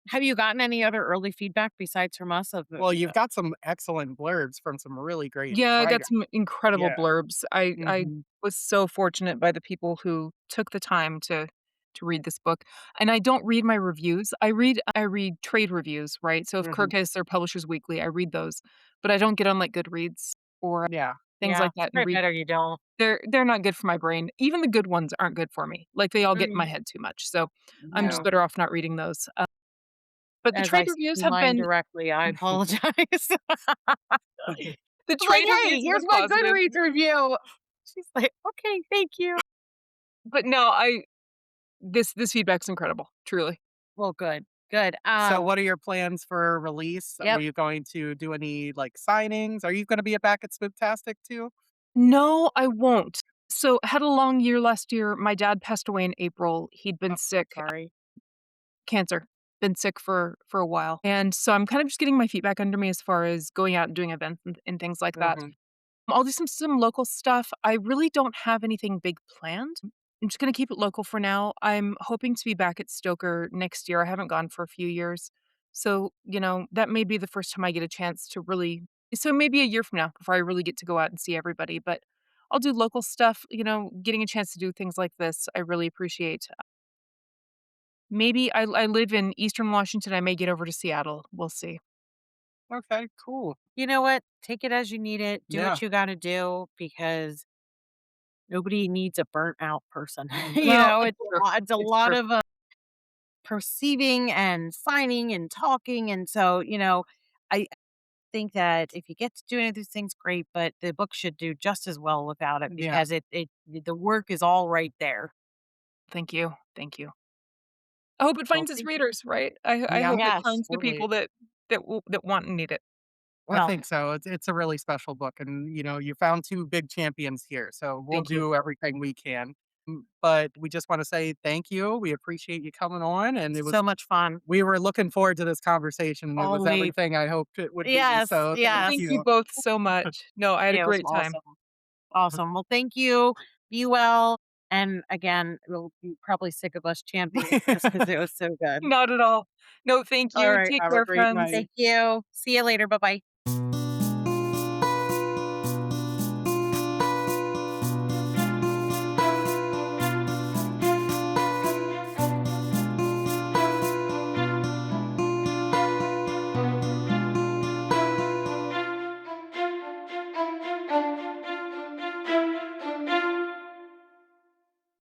Speaker 3: Have you gotten any other early feedback besides from us?
Speaker 1: Well, you've got some excellent blurbs from some really great
Speaker 2: Yeah, I got
Speaker 1: writers.
Speaker 2: some incredible
Speaker 1: Yeah.
Speaker 2: blurbs. I
Speaker 1: Mhm.
Speaker 2: was so fortunate by the people who took the time to read this book. And I don't read my reviews. I read trade reviews, right? So if
Speaker 1: Mhm.
Speaker 2: Kirk has their Publishers Weekly, I read those. But I don't get on like Goodreads or
Speaker 1: Yeah.
Speaker 2: things
Speaker 3: Yeah,
Speaker 2: like
Speaker 3: it's
Speaker 2: that, and
Speaker 3: probably
Speaker 2: read.
Speaker 3: better you don't.
Speaker 2: They're not good for my brain. Even the good ones aren't good for me. Like, they all get in my
Speaker 3: Mm,
Speaker 2: head too much, so I'm just
Speaker 3: no.
Speaker 2: better off not reading those. But the
Speaker 3: As I
Speaker 2: trade
Speaker 3: said
Speaker 2: reviews
Speaker 3: to
Speaker 2: have
Speaker 3: mine
Speaker 2: been
Speaker 3: directly, I apologize.
Speaker 2: the
Speaker 3: I'm like,
Speaker 2: trade
Speaker 3: "Hey,
Speaker 2: reviews have
Speaker 3: here's
Speaker 2: been
Speaker 3: my
Speaker 2: positive,
Speaker 3: Goodreads review." She's like, "Okay, thank you."
Speaker 2: but no, I this feedback's incredible, truly.
Speaker 3: Well, good, good.
Speaker 1: So what are your plans for release? Are
Speaker 3: Yep.
Speaker 1: you going to do any, like, signings? Are you gonna be back at Spooktastic too?
Speaker 2: No, I won't. So, had a long year last year. My dad passed away in April. He'd been
Speaker 3: Oh, I'm
Speaker 2: sick,
Speaker 3: sorry.
Speaker 2: cancer, been sick for a while, and so I'm kind of just getting my feet back under me as far as going out and doing events and things like that.
Speaker 1: Mhm.
Speaker 2: I'll do some local stuff. I really don't have anything big planned. I'm just gonna keep it local for now. I'm hoping to be back at Stoker next year. I haven't gone for a few years. So, that may be the first time I get a chance to really, so maybe a year from now before I really get to go out and see everybody, but I'll do local stuff, getting a chance to do things like this, I really appreciate. Maybe I live in Eastern Washington, I may get over to Seattle. We'll see.
Speaker 1: Okay, cool.
Speaker 3: You know what? Take it as you need it. Do
Speaker 1: Yeah.
Speaker 3: what you gotta do because nobody needs a burnt out person.
Speaker 2: Well,
Speaker 3: It's
Speaker 2: it's true.
Speaker 3: a lot, it's a
Speaker 2: It's
Speaker 3: lot
Speaker 2: true.
Speaker 3: of perceiving and signing and talking. And so, I think that if you get to do any of these things, great, but the book should do just as well without it
Speaker 1: Yeah.
Speaker 3: because the work is all right there.
Speaker 2: Thank you. Thank you. I hope it
Speaker 1: Well,
Speaker 2: finds its
Speaker 1: thank
Speaker 2: readers, right? I
Speaker 1: Yeah,
Speaker 2: hope it
Speaker 3: Yes,
Speaker 2: finds the people
Speaker 3: totally.
Speaker 2: that want and need it.
Speaker 1: I
Speaker 3: Well,
Speaker 1: think so. It's a really special book, and, you found 2 big champions here, so we'll
Speaker 2: Thank you.
Speaker 1: do everything we can. But we just wanna say thank you. We appreciate you coming on, and
Speaker 3: so much fun.
Speaker 1: we were looking forward to this conversation. It was
Speaker 3: Always.
Speaker 1: everything I hoped it would be,
Speaker 3: Yes,
Speaker 1: so thank
Speaker 3: yes.
Speaker 2: Thank you
Speaker 1: you.
Speaker 2: both so much. No, I had a
Speaker 3: It was
Speaker 2: great time.
Speaker 3: awesome. Awesome. Well, thank you. Be well. And again, you'll be probably sick of us championing this because it was so good.
Speaker 2: Not at all. No, thank
Speaker 1: All
Speaker 2: you.
Speaker 1: right,
Speaker 2: Take
Speaker 1: have a
Speaker 2: care,
Speaker 1: great
Speaker 2: friends.
Speaker 1: night.
Speaker 3: Thank you. See you later. Bye bye.